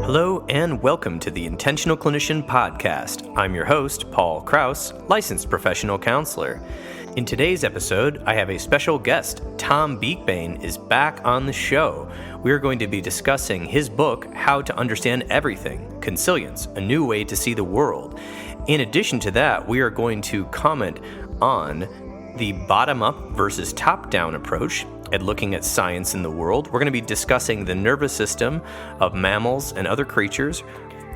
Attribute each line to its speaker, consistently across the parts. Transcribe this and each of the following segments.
Speaker 1: Hello and welcome to the Intentional Clinician podcast. I'm your host, Paul Krauss, licensed professional counselor. In today's episode, I have a special guest. Tom Beakbane is back on the show. We are going to be discussing his book, How to Understand Everything, Consilience, A New Way to See the World. In addition to that, we are going to comment on the bottom-up versus top-down approach at looking at science in the world. We're going to be discussing the nervous system of mammals and other creatures.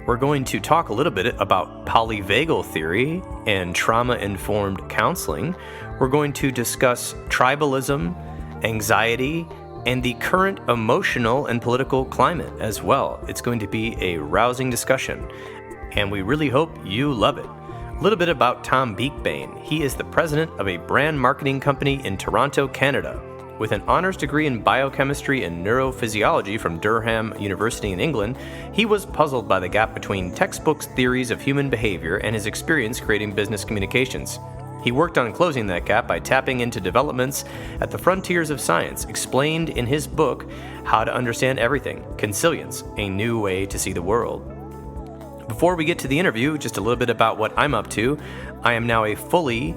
Speaker 1: We're going to talk a little bit about Polyvagal Theory and trauma-informed counseling. We're going to discuss tribalism, anxiety, and the current emotional and political climate as well. It's going to be a rousing discussion, and we really hope you love it. A little bit about Tom Beakbane. He is the president of a brand marketing company in Toronto, Canada. With an honors degree in biochemistry and neurophysiology from Durham University in England, he was puzzled by the gap between textbooks' theories of human behavior and his experience creating business communications. He worked on closing that gap by tapping into developments at the frontiers of science, explained in his book, How to Understand Everything, Consilience, A New Way to See the World. Before we get to the interview, just a little bit about what I'm up to. I am now a fully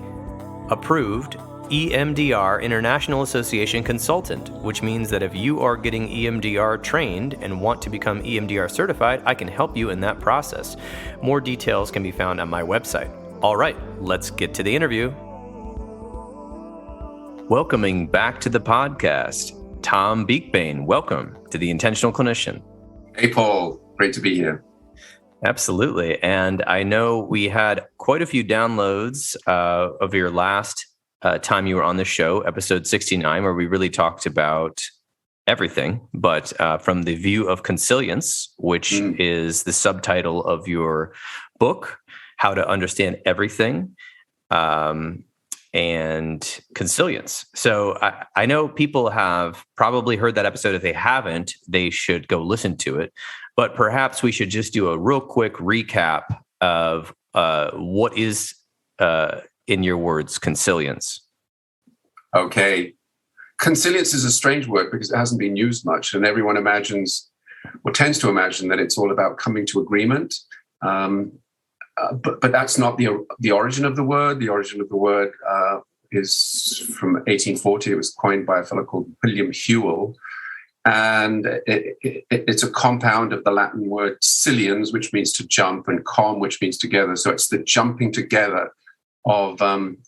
Speaker 1: approved EMDR International Association consultant, which means that if you are getting EMDR trained and want to become EMDR certified, I can help you in that process. More details can be found on my website. All right, let's get to the interview. Welcoming back to the podcast, Tom Beakbane. Welcome to the Intentional Clinician.
Speaker 2: Hey, Paul. Great to be here.
Speaker 1: Absolutely. And I know we had quite a few downloads of your last time you were on the show, episode 69, where we really talked about everything, but from the view of Consilience, which is the subtitle of your book, How to Understand Everything, and Consilience. So I know people have probably heard that episode. If they haven't, they should go listen to it. But perhaps we should just do a real quick recap of what is, in your words, consilience.
Speaker 2: Okay. Consilience is a strange word because it hasn't been used much, and everyone imagines or tends to imagine that it's all about coming to agreement. But that's not the origin of the word. The origin of the word is from 1840. It was coined by a fellow called William Whewell. And it's a compound of the Latin word siliens, which means to jump, and com, which means together. So it's the jumping together of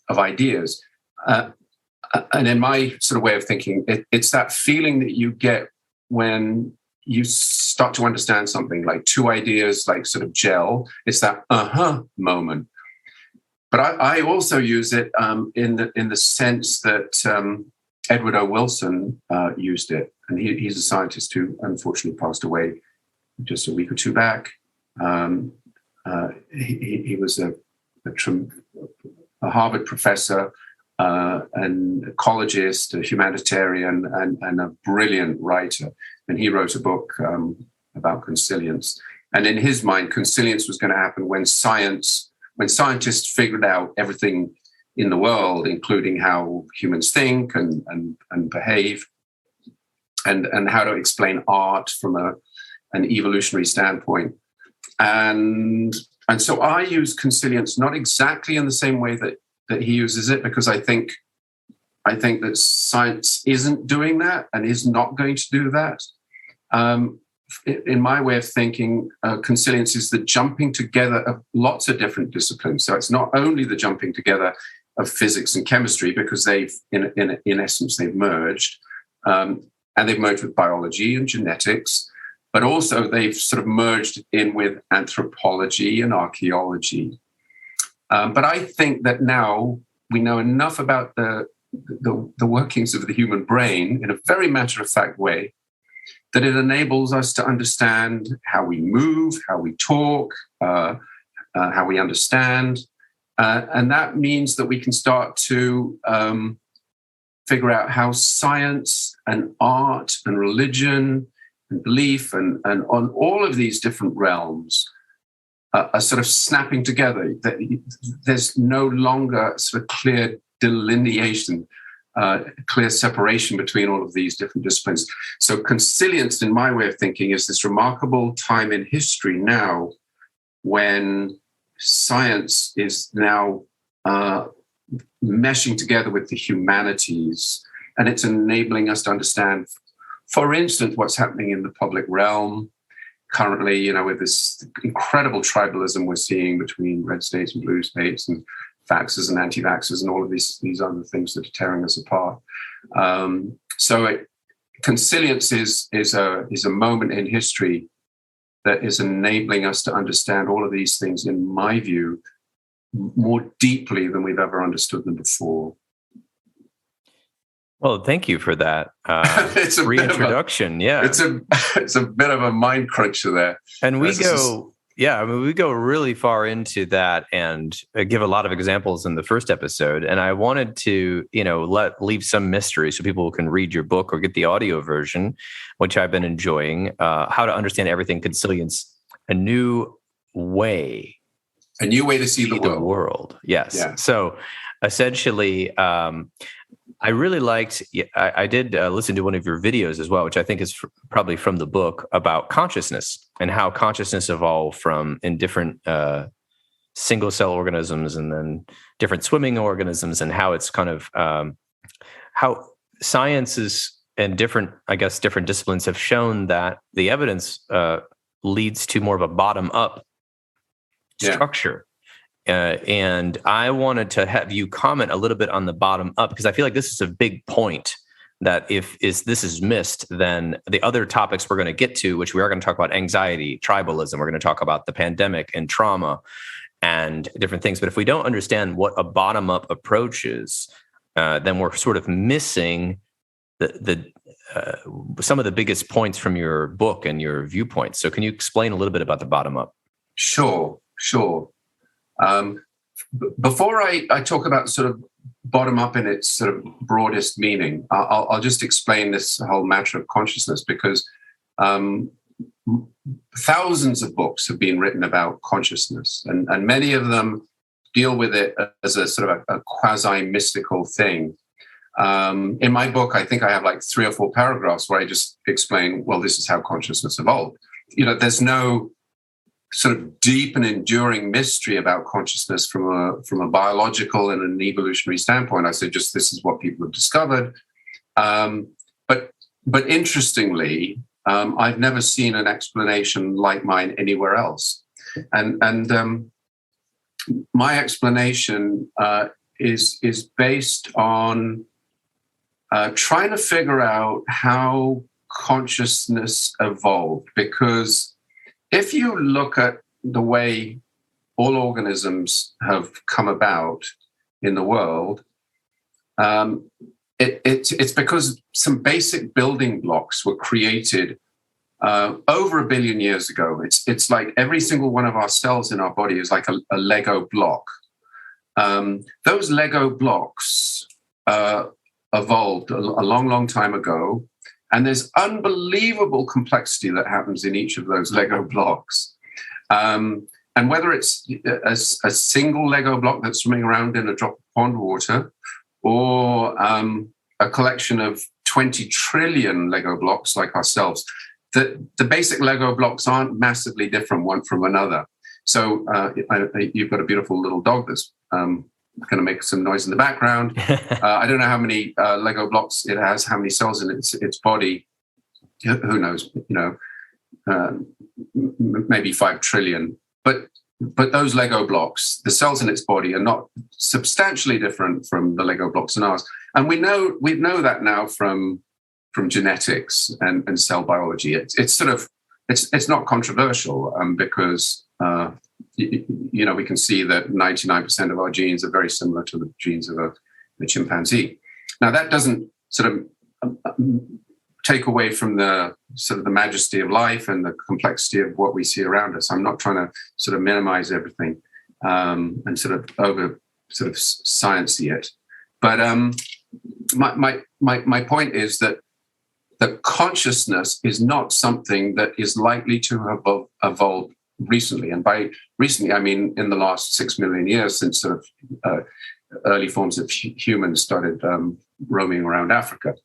Speaker 2: ideas. And in my sort of way of thinking, it's that feeling that you get when you start to understand something, like two ideas like sort of gel. It's that moment. But I also use it in the sense that Edward O. Wilson used it. And he's a scientist who unfortunately passed away just a week or two back. He was a Harvard professor, an ecologist, a humanitarian, and a brilliant writer. And he wrote a book about consilience. And in his mind, consilience was going to happen when scientists figured out everything in the world, including how humans think and behave, and how to explain art from an evolutionary standpoint. And so I use consilience not exactly in the same way that he uses it, because I think that science isn't doing that and is not going to do that. In my way of thinking, consilience is the jumping together of lots of different disciplines. So it's not only the jumping together of physics and chemistry, because they've, in essence, they've merged, and they've merged with biology and genetics, but also they've sort of merged in with anthropology and archaeology. But I think that now we know enough about the workings of the human brain in a very matter-of-fact way that it enables us to understand how we move, how we talk, how we understand. And that means that we can start to figure out how science and art and religion and belief and on all of these different realms are sort of snapping together. There's no longer sort of clear delineation clear separation between all of these different disciplines. So Consilience, in my way of thinking, is this remarkable time in history now when science is now meshing together with the humanities, and it's enabling us to understand, for instance, what's happening in the public realm currently, with this incredible tribalism we're seeing between red states and blue states, and vaxxers and anti-vaxxers, and all of these other things that are tearing us apart. Consilience is a moment in history that is enabling us to understand all of these things, in my view, more deeply than we've ever understood them before.
Speaker 1: Well, thank you for that
Speaker 2: it's a
Speaker 1: reintroduction. It's
Speaker 2: a bit of a mind cruncher there.
Speaker 1: And we go really far into that and give a lot of examples in the first episode. And I wanted to, leave some mystery so people can read your book or get the audio version, which I've been enjoying. How to Understand Everything, Consilience, a new way
Speaker 2: to see the world.
Speaker 1: Yes.
Speaker 2: Yeah.
Speaker 1: So essentially, I really liked, I did listen to one of your videos as well, which I think is probably from the book, about consciousness and how consciousness evolved in different single cell organisms and then different swimming organisms, and how it's kind of how sciences and different disciplines have shown that the evidence leads to more of a bottom-up structure. And I wanted to have you comment a little bit on the bottom up, because I feel like this is a big point, that if this is missed, then the other topics we're going to get to, which we are going to talk about, anxiety, tribalism, we're going to talk about the pandemic and trauma and different things. But if we don't understand what a bottom up approach is, then we're sort of missing the some of the biggest points from your book and your viewpoints. So can you explain a little bit about the bottom up?
Speaker 2: Sure. Before I talk about sort of bottom up in its sort of broadest meaning, I'll just explain this whole matter of consciousness, because thousands of books have been written about consciousness, and many of them deal with it as a sort of a quasi-mystical thing. In my book, I think I have like 3 or 4 paragraphs where I just explain, well, this is how consciousness evolved. There's no sort of deep and enduring mystery about consciousness from a biological and an evolutionary standpoint. I say just this is what people have discovered. But interestingly, I've never seen an explanation like mine anywhere else. And my explanation is based on trying to figure out how consciousness evolved, because if you look at the way all organisms have come about in the world, it's because some basic building blocks were created over 1 billion years ago. It's like every single one of our cells in our body is like a Lego block. Those Lego blocks evolved a long, long time ago. And there's unbelievable complexity that happens in each of those Lego blocks. And whether it's a single Lego block that's swimming around in a drop of pond water, or a collection of 20 trillion Lego blocks like ourselves, the basic Lego blocks aren't massively different one from another. So you've got a beautiful little dog that's going to make some noise in the background. I don't know how many Lego blocks it has, how many cells in its body. Who knows? Maybe 5 trillion. But those Lego blocks, the cells in its body, are not substantially different from the Lego blocks in ours. And we know that now from genetics and cell biology. It's not controversial because we can see that 99% of our genes are very similar to the genes of a chimpanzee. Now, that doesn't sort of take away from the sort of the majesty of life and the complexity of what we see around us. I'm not trying to sort of minimize everything and sort of sciencey it. But my point is that the consciousness is not something that is likely to have evolved recently. And by recently, I mean in the last 6 million years, since sort of early forms of humans started roaming around Africa.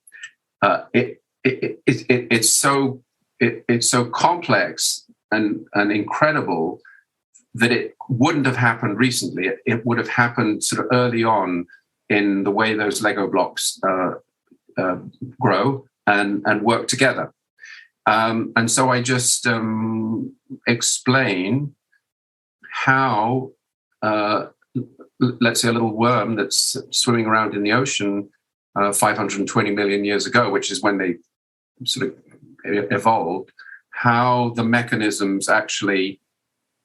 Speaker 2: It's so complex and incredible that it wouldn't have happened recently. It would have happened sort of early on in the way those Lego blocks grow and work together. And so I just explain how, let's say, a little worm that's swimming around in the ocean 520 million years ago, which is when they sort of evolved, how the mechanisms actually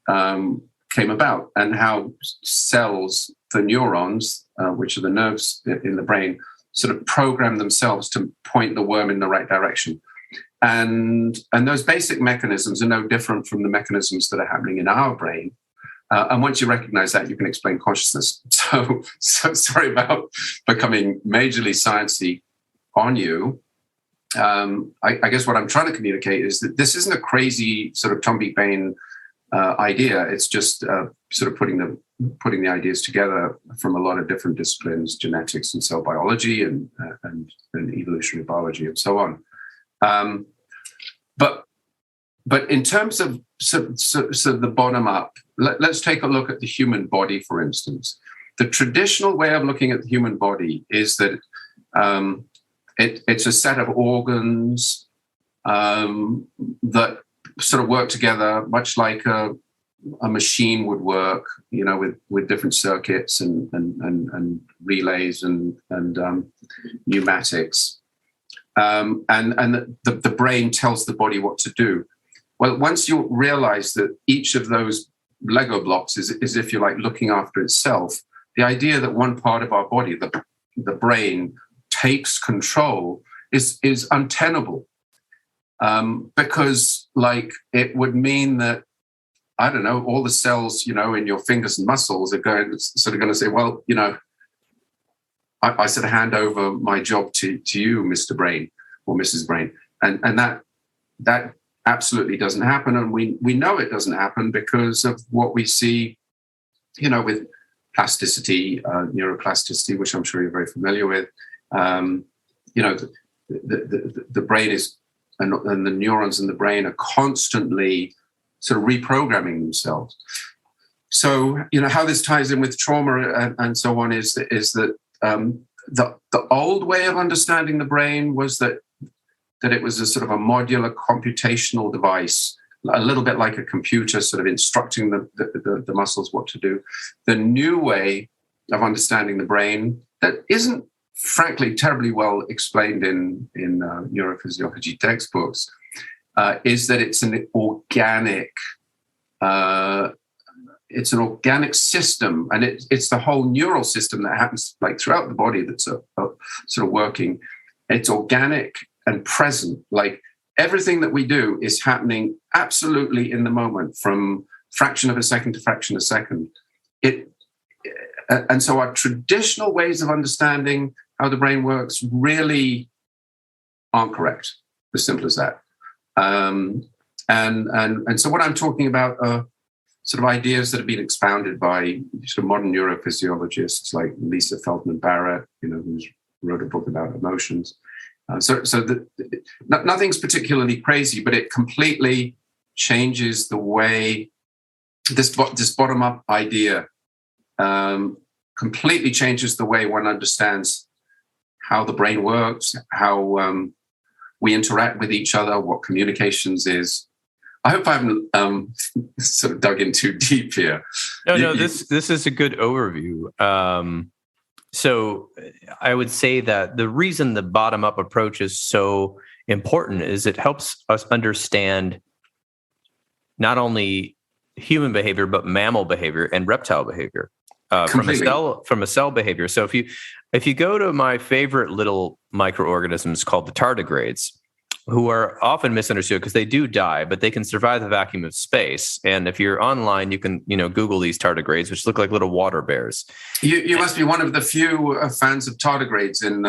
Speaker 2: came about, and how cells, the neurons, which are the nerves in the brain, sort of program themselves to point the worm in the right direction. And those basic mechanisms are no different from the mechanisms that are happening in our brain. And once you recognize that, you can explain consciousness. So sorry about becoming majorly sciencey on you. I guess what I'm trying to communicate is that this isn't a crazy sort of Tom Beakbane idea. It's just sort of putting the ideas together from a lot of different disciplines, genetics and cell biology and evolutionary biology and so on. But in terms of so the bottom up, let's take a look at the human body, for instance. The traditional way of looking at the human body is that it's a set of organs that sort of work together, much like a machine would work, with different circuits and relays and pneumatics. And the brain tells the body what to do. Well, once you realize that each of those Lego blocks is, if you like, looking after itself, the idea that one part of our body, the brain, takes control is untenable. Because, it would mean that, I don't know, all the cells, in your fingers and muscles are going to say, well, I sort of hand over my job to you, Mr. Brain or Mrs. Brain. And that absolutely doesn't happen. And we know it doesn't happen because of what we see, with plasticity, neuroplasticity, which I'm sure you're very familiar with. The brain is, and the neurons in the brain are constantly sort of reprogramming themselves. So, how this ties in with trauma and so on is that the old way of understanding the brain was that it was a sort of a modular computational device, a little bit like a computer, sort of instructing the muscles what to do. The new way of understanding the brain, that isn't frankly terribly well explained in neurophysiology textbooks, is that it's an organic system, and it's the whole neural system that happens throughout the body that's sort of working. It's organic and present. Everything that we do is happening absolutely in the moment, from fraction of a second to fraction of a second. And so our traditional ways of understanding how the brain works really aren't correct. As simple as that. And so what I'm talking about are sort of ideas that have been expounded by sort of modern neurophysiologists like Lisa Feldman Barrett, who's wrote a book about emotions. Nothing's particularly crazy, but it completely changes the way this bottom-up idea completely changes the way one understands how the brain works, how we interact with each other, what communications is. I hope I haven't sort of dug in too deep here.
Speaker 1: No, this is a good overview. So I would say that the reason the bottom-up approach is so important is it helps us understand not only human behavior, but mammal behavior and reptile behavior from a cell behavior. So if you go to my favorite little microorganisms called the tardigrades, who are often misunderstood because they do die, but they can survive the vacuum of space. And if you're online, you can Google these tardigrades, which look like little water bears.
Speaker 2: You must be one of the few fans of tardigrades in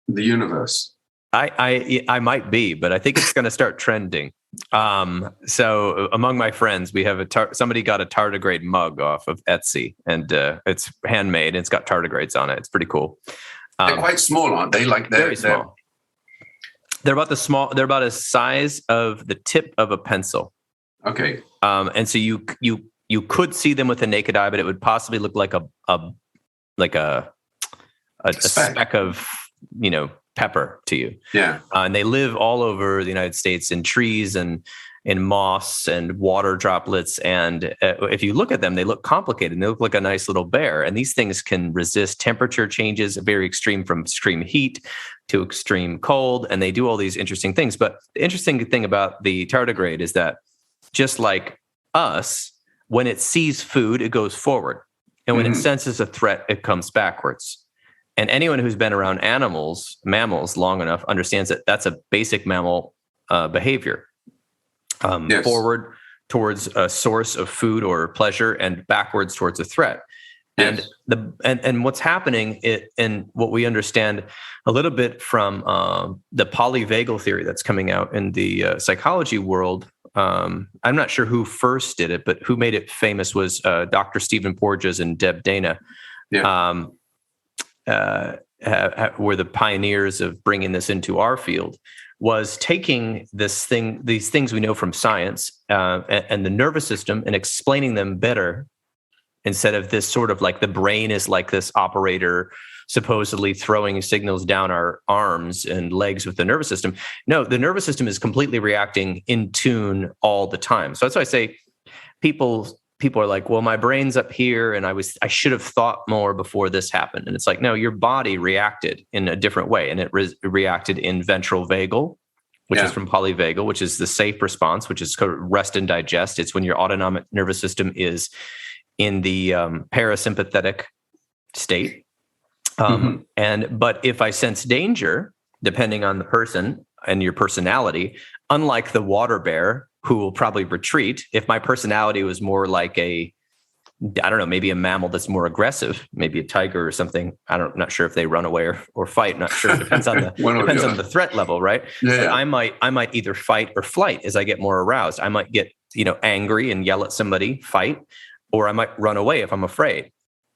Speaker 2: the universe.
Speaker 1: I might be, but I think it's going to start trending. So among my friends, we have somebody got a tardigrade mug off of Etsy, and it's handmade. And it's got tardigrades on it. It's pretty cool.
Speaker 2: They're quite small, aren't they? Like
Speaker 1: very small. They're about the size of the tip of a pencil.
Speaker 2: Okay.
Speaker 1: And so you could see them with the naked eye, but it would possibly look like a speck of, pepper to you.
Speaker 2: Yeah.
Speaker 1: And they live all over the United States in trees and in moss and water droplets. And if you look at them, they look complicated. They look like a nice little bear. And these things can resist temperature changes, very extreme, from extreme heat to extreme cold. And they do all these interesting things. But the interesting thing about the tardigrade is that just like us, when it sees food, it goes forward. And when it senses a threat, it comes backwards. And anyone who's been around mammals long enough understands that that's a basic mammal behavior. Yes. Forward towards a source of food or pleasure, and backwards towards a threat. Yes. And what's happening, and what we understand a little bit from the Polyvagal theory that's coming out in the psychology world. I'm not sure who first did it, but who made it famous was Dr. Stephen Porges and Deb Dana. Yeah. Were the pioneers of bringing this into our field, was taking these things we know from science and the nervous system, and explaining them better, instead of this sort of like the brain is like this operator supposedly throwing signals down our arms and legs with the nervous system. No, the nervous system is completely reacting in tune all the time. So that's why I say people are like, well, my brain's up here and I should have thought more before this happened. And it's like, no, your body reacted in a different way. And it reacted in ventral vagal, which is from polyvagal, which is the safe response, which is called rest and digest. It's when your autonomic nervous system is in the parasympathetic state. But if I sense danger, depending on the person and your personality, unlike the water bear, who will probably retreat, if my personality was more like maybe a mammal that's more aggressive, maybe a tiger or something. Not sure if they run away or fight. Not sure. It depends on the threat level, right? Yeah. But I might either fight or flight as I get more aroused. I might get angry and yell at somebody, fight, or I might run away if I'm afraid,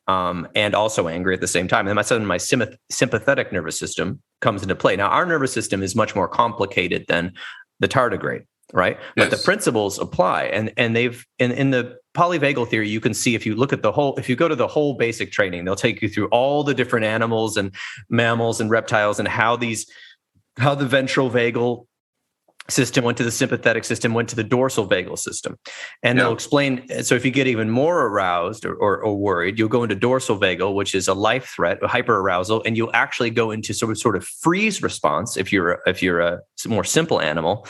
Speaker 1: and also angry at the same time. And then my sympathetic nervous system comes into play. Now, our nervous system is much more complicated than the tardigrade. Right. Yes. But the principles apply. And they've in the polyvagal theory, you can see if you go to the whole basic training, they'll take you through all the different animals and mammals and reptiles, and how the ventral vagal system went to the sympathetic system, went to the dorsal vagal system. And they'll explain. So if you get even more aroused or worried, you'll go into dorsal vagal, which is a life threat, a hyperarousal, and you'll actually go into sort of freeze response if you're a more simple animal.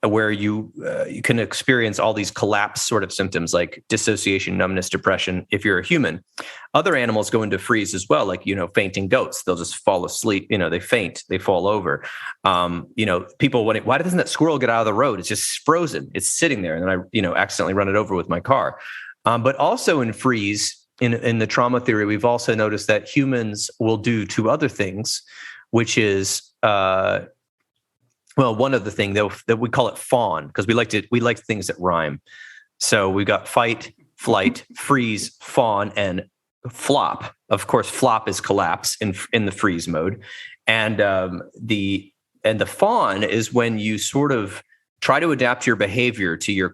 Speaker 1: Where you can experience all these collapse sort of symptoms like dissociation, numbness, depression, if you're a human. Other animals go into freeze as well, like, fainting goats. They'll just fall asleep. They faint, they fall over. People, why doesn't that squirrel get out of the road? It's just frozen. It's sitting there. And then I, accidentally run it over with my car. But also in freeze, in the trauma theory, we've also noticed that humans will do two other things, which is, one of the things that we call it fawn, because we like things that rhyme. So we got fight, flight, freeze, fawn, and flop. Of course, flop is collapse in the freeze mode, and the fawn is when you sort of try to adapt your behavior to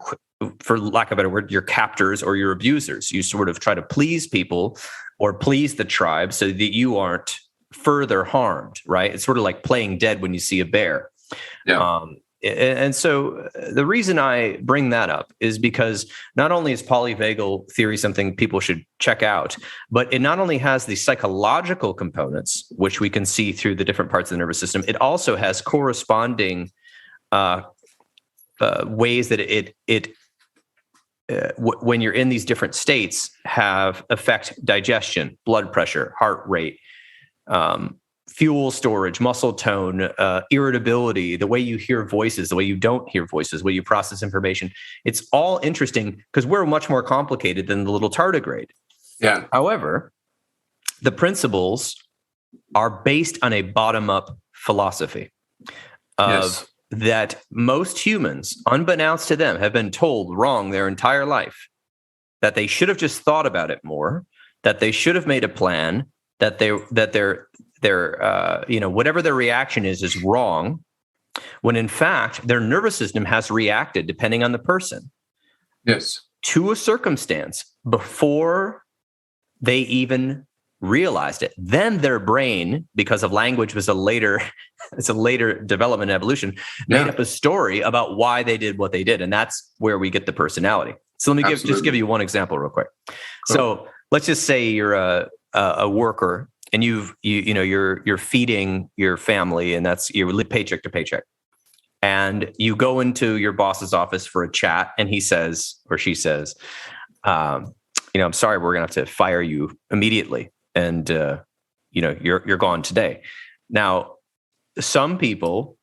Speaker 1: for lack of a better word, your captors or your abusers. You sort of try to please people or please the tribe so that you aren't further harmed. Right? It's sort of like playing dead when you see a bear. Yeah. And so the reason I bring that up is because not only is polyvagal theory something people should check out, but it not only has the psychological components, which we can see through the different parts of the nervous system, it also has corresponding ways that when you're in these different states, affect digestion, blood pressure, heart rate, fuel storage, muscle tone, irritability, the way you hear voices, the way you don't hear voices, the way you process information. It's all interesting because we're much more complicated than the little tardigrade. Yeah. However, the principles are based on a bottom-up philosophy of that most humans, unbeknownst to them, have been told wrong their entire life, that they should have just thought about it more, that they should have made a plan, that their whatever their reaction is wrong, when in fact their nervous system has reacted, depending on the person,
Speaker 2: yes,
Speaker 1: to a circumstance before they even realized it. Then their brain, because of language was it's a later development and evolution, made up a story about why they did what they did, and that's where we get the personality. So let me give you one example real quick. Cool. So let's just say you're a worker, and you're feeding your family, and that's you live paycheck to paycheck. And you go into your boss's office for a chat, and he says or she says, I'm sorry, we're gonna have to fire you immediately, and you're gone today. Now, some people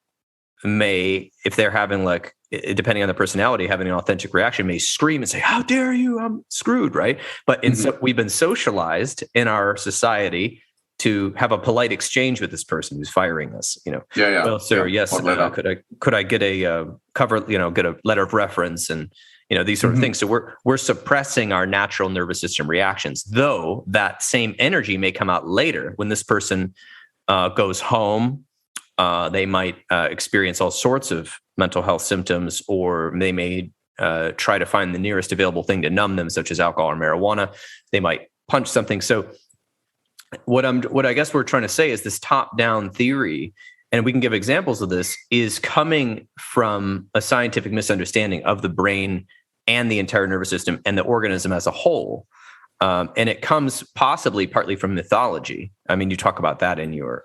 Speaker 1: may, if they're having depending on the personality, having an authentic reaction, may scream and say, "How dare you? I'm screwed!" Right? But we've been socialized in our society to have a polite exchange with this person who's firing us. Well, sir, yes, could I get a cover? Get a letter of reference and these sort of things. So we're suppressing our natural nervous system reactions, though that same energy may come out later when this person goes home. They might experience all sorts of mental health symptoms, or they may try to find the nearest available thing to numb them, such as alcohol or marijuana. They might punch something. So what I guess we're trying to say is this top-down theory, and we can give examples of this, is coming from a scientific misunderstanding of the brain and the entire nervous system and the organism as a whole. And it comes possibly partly from mythology. I mean, you talk about that in your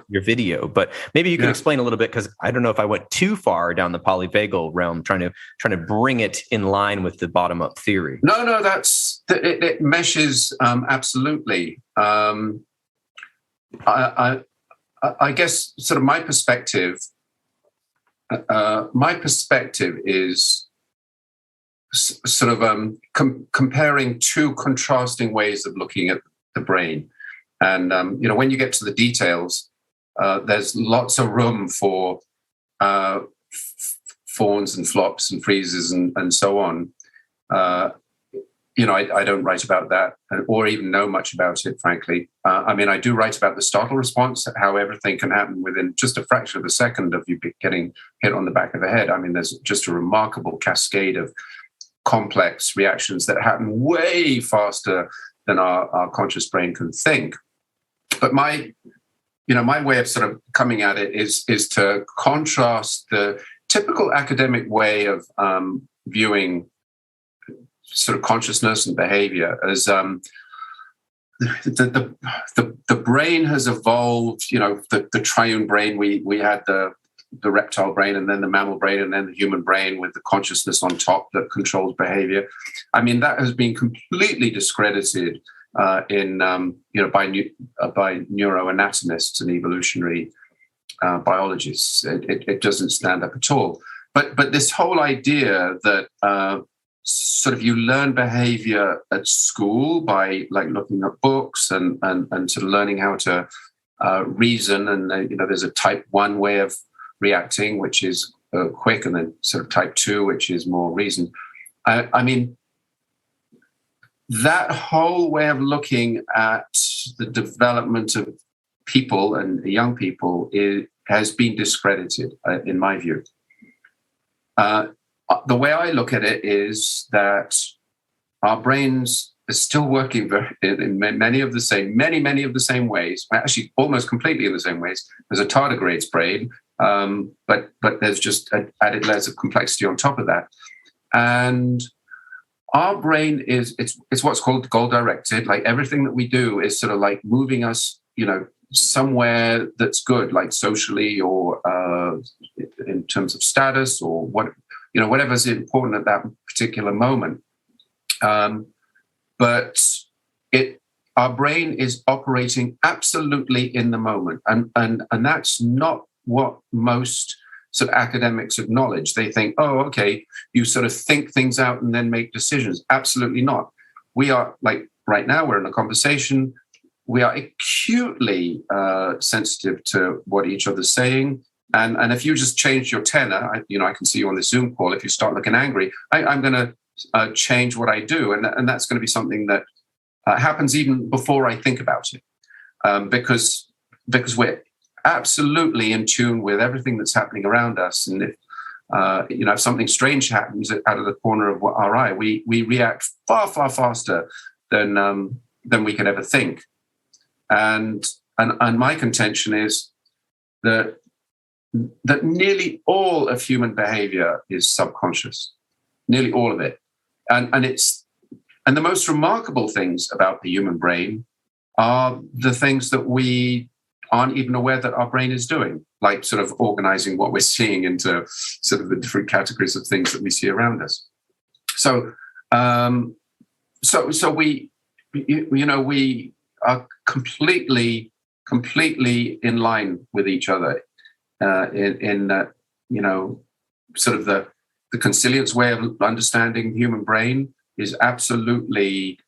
Speaker 1: video, but maybe you can explain a little bit, because I don't know if I went too far down the polyvagal realm, trying to bring it in line with the bottom-up theory.
Speaker 2: No, it meshes absolutely. I guess sort of my perspective is sort of comparing two contrasting ways of looking at the brain. And, when you get to the details, there's lots of room for fawns and flops and freezes and so on. I don't write about that or even know much about it, frankly. I do write about the startle response, how everything can happen within just a fraction of a second of you getting hit on the back of the head. I mean, there's just a remarkable cascade of complex reactions that happen way faster than our conscious brain can think. But my way of sort of coming at it is to contrast the typical academic way of viewing sort of consciousness and behavior as the brain has evolved. The triune brain. We had the reptile brain, and then the mammal brain, and then the human brain with the consciousness on top that controls behavior. I mean, that has been completely discredited by neuroanatomists and evolutionary biologists. It doesn't stand up at all. But this whole idea that sort of you learn behavior at school by looking at books and sort of learning how to reason, and there's a type 1 way of reacting, which is quick, and then sort of type 2, which is more reasoned. I mean, that whole way of looking at the development of people and young people has been discredited, in my view. The way I look at it is that our brains are still working in many of the same ways, actually almost completely in the same ways as a tardigrade's brain. But there's just added layers of complexity on top of that. And our brain it's what's called goal directed. Like everything that we do is sort of like moving us, somewhere that's good, like socially or in terms of status or whatever's important at that particular moment. But our brain is operating absolutely in the moment, and that's not what most sort of academics acknowledge. They think, oh, okay, you sort of think things out and then make decisions. Absolutely not. We are, like right now, we're in a conversation. We are acutely sensitive to what each other's saying. And if you just change your tenor, I can see you on the Zoom call. If you start looking angry, I'm going to change what I do, and that's going to be something that happens even before I think about it, because we're absolutely in tune with everything that's happening around us. And if something strange happens out of the corner of our eye, we react far faster than we could ever think. And my contention is that nearly all of human behavior is subconscious, nearly all of it. And the most remarkable things about the human brain are the things that we aren't even aware that our brain is doing, like sort of organizing what we're seeing into sort of the different categories of things that we see around us. So we are completely in line with each other in sort of the Consilience way of understanding the human brain is absolutely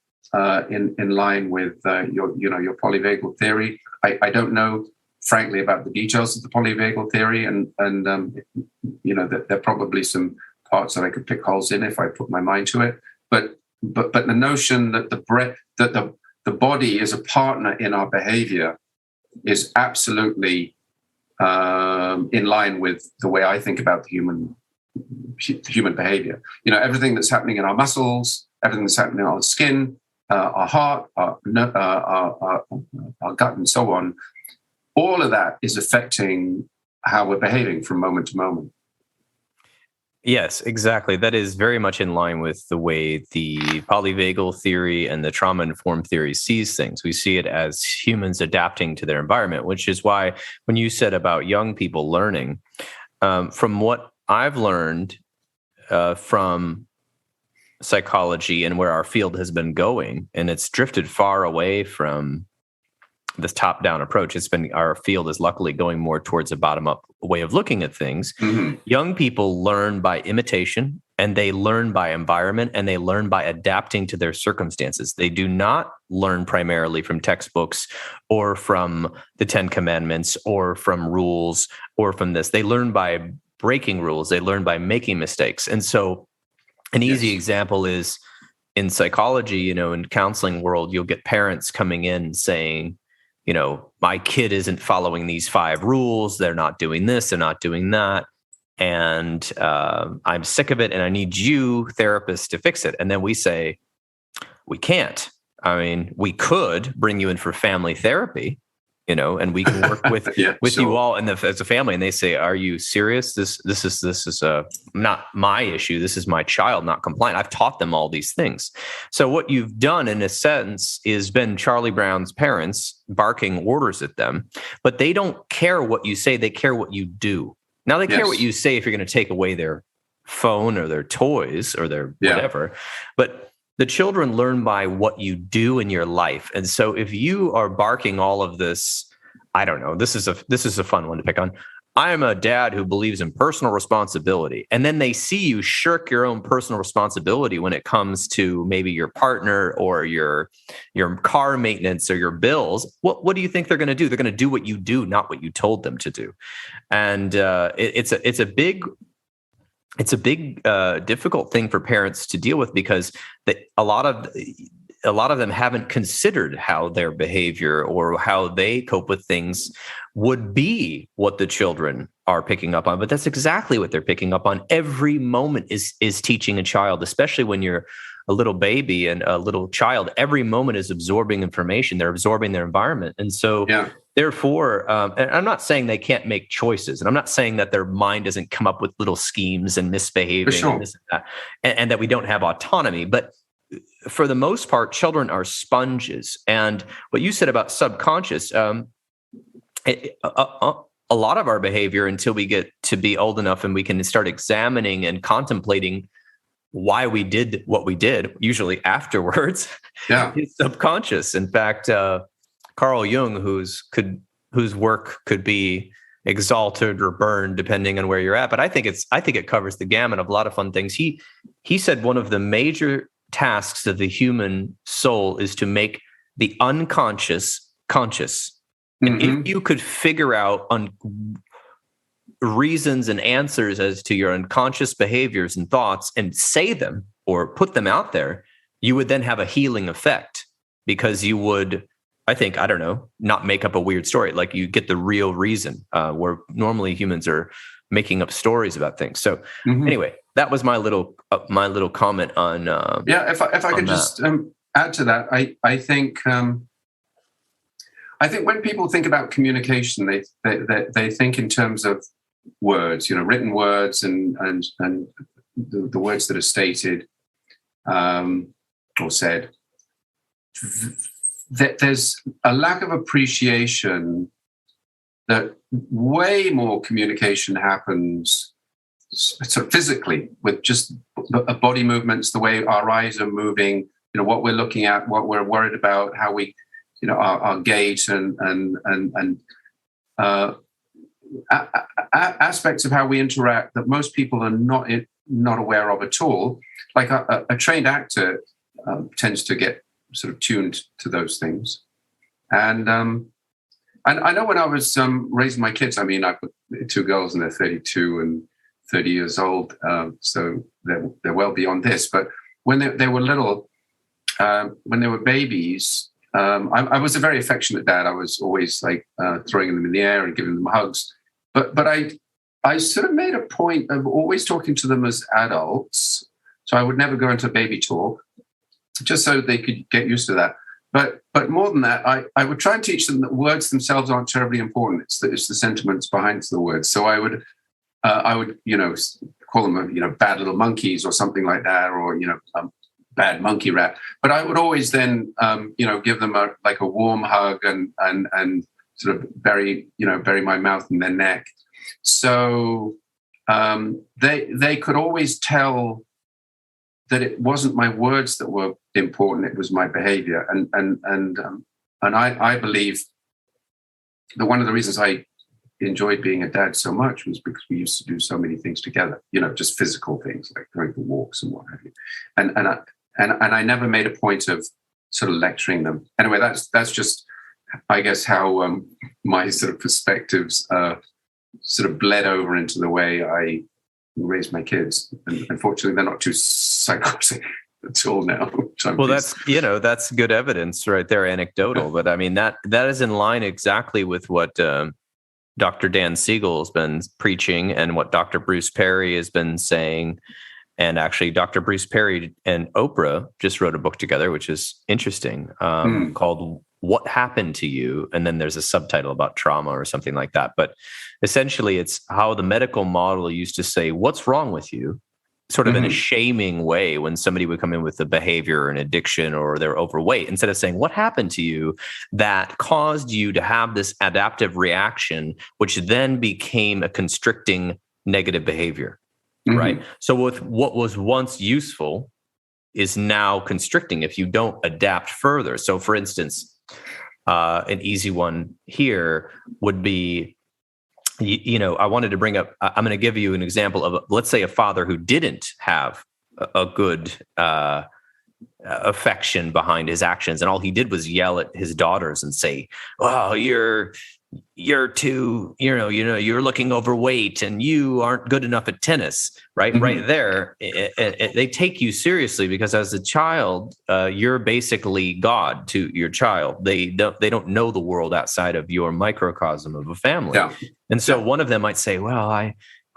Speaker 2: in line with your Polyvagal Theory. I don't know, frankly, about the details of the Polyvagal Theory, and that there are probably some parts that I could pick holes in if I put my mind to it. But the notion that the body is a partner in our behavior is absolutely in line with the way I think about the human behavior. Everything that's happening in our muscles, everything that's happening in our skin, our heart, our gut, and so on. All of that is affecting how we're behaving from moment to moment.
Speaker 1: Yes, exactly. That is very much in line with the way the polyvagal theory and the trauma-informed theory sees things. We see it as humans adapting to their environment, which is why when you said about young people learning, from what I've learned from psychology and where our field has been going, and it's drifted far away from this top-down approach. Our field is luckily going more towards a bottom-up way of looking at things. Mm-hmm. Young people learn by imitation, and they learn by environment, and they learn by adapting to their circumstances. They do not learn primarily from textbooks or from the 10 Commandments or from rules or from this. They learn by breaking rules. They learn by making mistakes. And so an easy example is in psychology, in counseling world, you'll get parents coming in saying, my kid isn't following these 5 rules. They're not doing this. They're not doing that. And I'm sick of it. And I need you, therapists, to fix it. And then we say, we can't. I mean, we could bring you in for family therapy, and we can work with you all as a family. And they say, are you serious? This is not my issue. This is my child not compliant. I've taught them all these things. So what you've done in a sense is been Charlie Brown's parents barking orders at them, but they don't care what you say. They care what you do. Now they care what you say if you're going to take away their phone or their toys or their whatever, but the children learn by what you do in your life. And so if you are barking all of this, I don't know, this is a fun one to pick on. I am a dad who believes in personal responsibility. And then they see you shirk your own personal responsibility when it comes to maybe your partner or your car maintenance or your bills. What do you think they're going to do? They're going to do what you do, not what you told them to do. And it's a big difficult thing for parents to deal with, because a lot of them haven't considered how their behavior or how they cope with things would be what the children are picking up on. But that's exactly what they're picking up on. Every moment is teaching a child, especially when you're a little baby and a little child. Every moment is absorbing information. They're absorbing their environment. And so therefore, and I'm not saying they can't make choices, and I'm not saying that their mind doesn't come up with little schemes and misbehaving and this and that, and that we don't have autonomy. But for the most part, children are sponges. And what you said about subconscious, a lot of our behavior, until we get to be old enough and we can start examining and contemplating why we did what we did, usually afterwards, is subconscious. In fact, Carl Jung, whose work could be exalted or burned depending on where you're at, but I think it covers the gamut of a lot of fun things. He said one of the major tasks of the human soul is to make the unconscious conscious. And if you could figure out reasons and answers as to your unconscious behaviors and thoughts and say them or put them out there, you would then have a healing effect, because you would, I think, I don't know, not make up a weird story. Like, you get the real reason, where normally humans are making up stories about things. So anyway, that was my little comment on.
Speaker 2: If I could just add to that, I think when people think about communication, they think in terms of words, written words and the words that are stated or said. There's a lack of appreciation that way more communication happens sort of physically, with just body movements, the way our eyes are moving, what we're looking at, what we're worried about, how we, our gait and aspects of how we interact that most people are not aware of at all. Like a trained actor tends to get sort of tuned to those things. And I know when I was raising my kids, I mean, I put two girls and they're 32 and 30 years old, so they're well beyond this. But when they were little, when they were babies, I was a very affectionate dad. I was always like throwing them in the air and giving them hugs. But I sort of made a point of always talking to them as adults. So I would never go into baby talk, just so they could get used to that. But more than that, I would try and teach them that words themselves aren't terribly important. It's the sentiments behind the words. So I would call them bad little monkeys or something like that, or bad monkey rap. But I would always then give them a warm hug and sort of bury my mouth in their neck. So they could always tell that it wasn't my words that were important; it was my behavior. And I believe that one of the reasons I enjoyed being a dad so much was because we used to do so many things together. Just physical things like going for walks and what have you. And I never made a point of sort of lecturing them. Anyway, that's just, I guess, how my sort of perspectives sort of bled over into the way I raise my kids. And unfortunately, they're not too psychotic at all now.
Speaker 1: Well, that's good evidence right there, anecdotal. But I mean, that is in line exactly with what Dr. Dan Siegel has been preaching and what Dr. Bruce Perry has been saying. And actually, Dr. Bruce Perry and Oprah just wrote a book together, which is interesting, called What Happened to You? And then there's a subtitle about trauma or something like that. But essentially, it's how the medical model used to say, what's wrong with you? Sort of in a shaming way when somebody would come in with a behavior or an addiction or they're overweight, instead of saying, what happened to you that caused you to have this adaptive reaction, which then became a constricting negative behavior. Right. So with what was once useful is now constricting if you don't adapt further. So for instance, an easy one here would be, I wanted to bring up, I'm going to give you an example of, let's say, a father who didn't have a good affection behind his actions. And all he did was yell at his daughters and say, oh, you're too, you're looking overweight and you aren't good enough at tennis, right? Right there. They take you seriously because as a child, you're basically God to your child. They don't know the world outside of your microcosm of a family. Yeah. And so one of them might say, well, I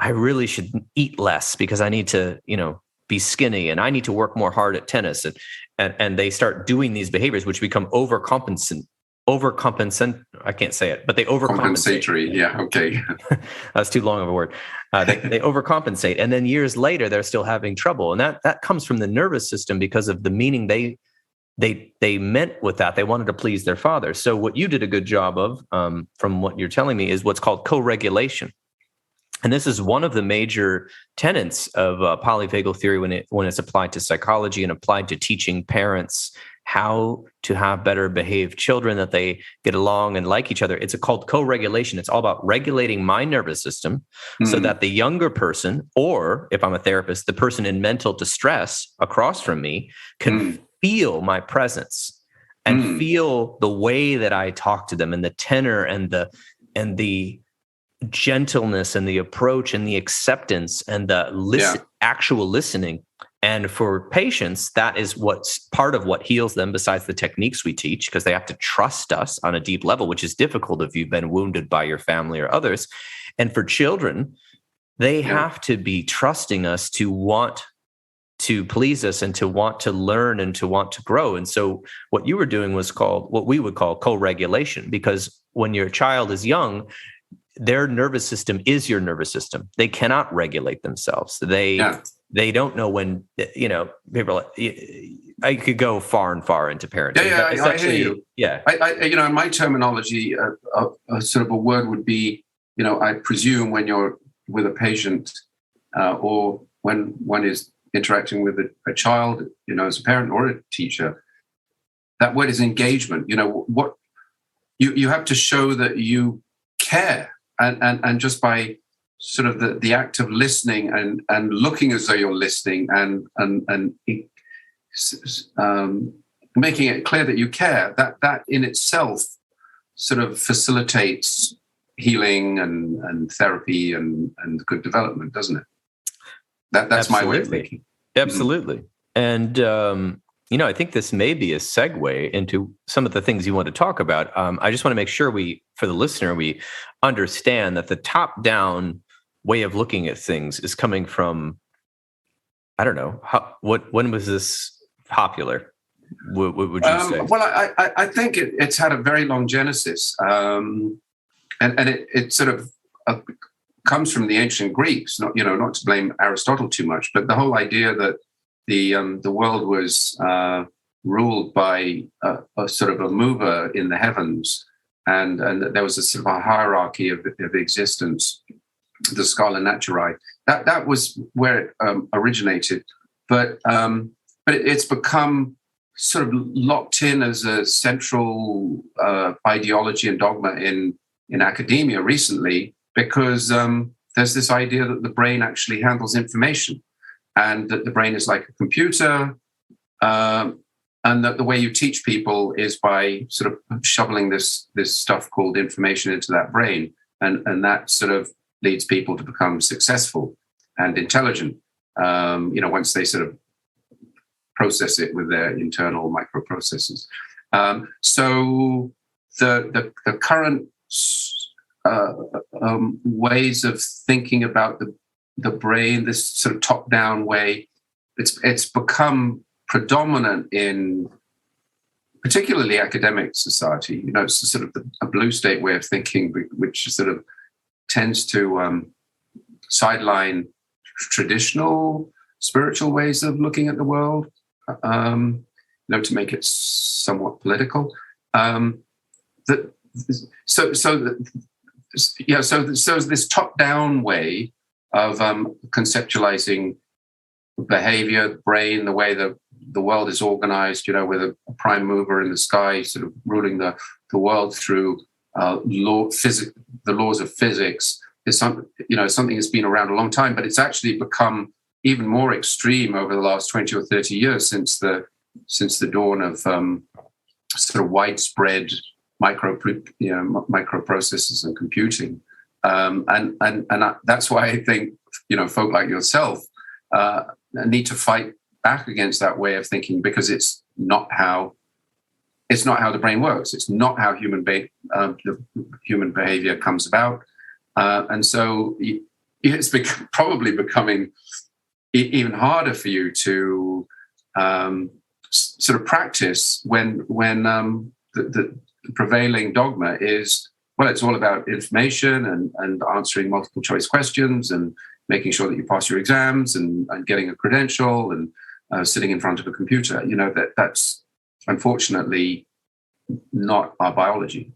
Speaker 1: really should eat less because I need to, be skinny and I need to work more hard at tennis. And they start doing these behaviors, which become overcompensant. I can't say it, but they overcompensate.
Speaker 2: Compensatory, yeah, okay.
Speaker 1: That's too long of a word. They overcompensate, and then years later they're still having trouble, and that comes from the nervous system because of the meaning they meant with that. They wanted to please their father. So what you did a good job of, from what you're telling me, is what's called co-regulation, and this is one of the major tenets of polyvagal theory when it's applied to psychology and applied to teaching parents how to have better behaved children, that they get along and like each other. It's called co-regulation. It's all about regulating my nervous system so that the younger person, or if I'm a therapist, the person in mental distress across from me can feel my presence and feel the way that I talk to them and the tenor and the gentleness and the approach and the acceptance and the actual listening. And for patients, that is what's part of what heals them, besides the techniques we teach, because they have to trust us on a deep level, which is difficult if you've been wounded by your family or others. And for children, they have to be trusting us to want to please us and to want to learn and to want to grow. And so what you were doing was what we would call co-regulation, because when your child is young, their nervous system is your nervous system. They cannot regulate themselves. They don't know when, people, I could go far and far into parenting.
Speaker 2: I hear you. In my terminology, sort of a word would be, I presume when you're with a patient or when one is interacting with a child, as a parent or a teacher, that word is engagement. What you have to show that you care. And just by sort of the act of listening and looking as though you're listening and making it clear that you care, that in itself sort of facilitates healing and therapy and good development, doesn't it? That's my way of thinking.
Speaker 1: Absolutely. And I think this may be a segue into some of the things you want to talk about. I just want to make sure for the listener, we understand that the top-down way of looking at things is coming from, I don't know, when was this popular? What would you say?
Speaker 2: Well, I think it's had a very long genesis, and it sort of comes from the ancient Greeks. Not to blame Aristotle too much, but the whole idea that the world was ruled by a sort of a mover in the heavens, and that there was a sort of a hierarchy of existence, the scala naturae. That was where it originated, but it's become sort of locked in as a central ideology and dogma in academia recently, because there's this idea that the brain actually handles information, and that the brain is like a computer, and that the way you teach people is by sort of shoveling this stuff called information into that brain, and that sort of leads people to become successful and intelligent, once they sort of process it with their internal microprocessors. So the current ways of thinking about the brain, this sort of top-down way, it's become predominant in particularly academic society. It's sort of a blue state way of thinking, which sort of tends to sideline traditional spiritual ways of looking at the world, to make it somewhat political. So this top-down way of conceptualizing behavior, brain, the way the world is organized, with a prime mover in the sky, sort of ruling the world through the laws of physics, is something that's been around a long time, but it's actually become even more extreme over the last 20 or 30 years since the dawn of sort of widespread microprocessors and computing, and that's why I think folk like yourself need to fight back against that way of thinking, because it's not how the brain works. It's not how human behavior comes about, and so it's probably becoming even harder for you to sort of practice when the prevailing dogma is, well, it's all about information and answering multiple choice questions and making sure that you pass your exams and getting a credential and sitting in front of a computer. That's unfortunately not our biology.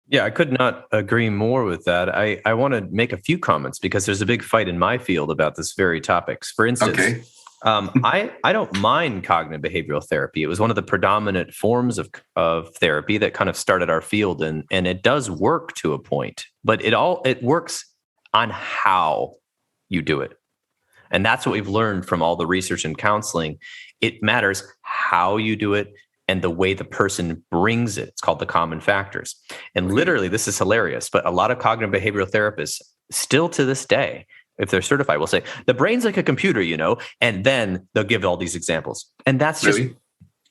Speaker 1: Yeah, I could not agree more with that. I want to make a few comments because there's a big fight in my field about this very topics. For instance, I don't mind cognitive behavioral therapy. It was one of the predominant forms of therapy that kind of started our field, and it does work to a point, but it works on how you do it. And that's what we've learned from all the research and counseling. It matters how you do it and the way the person brings it. It's called the common factors. And literally, this is hilarious, but a lot of cognitive behavioral therapists still to this day, if they're certified, will say, the brain's like a computer, and then they'll give all these examples. And that's just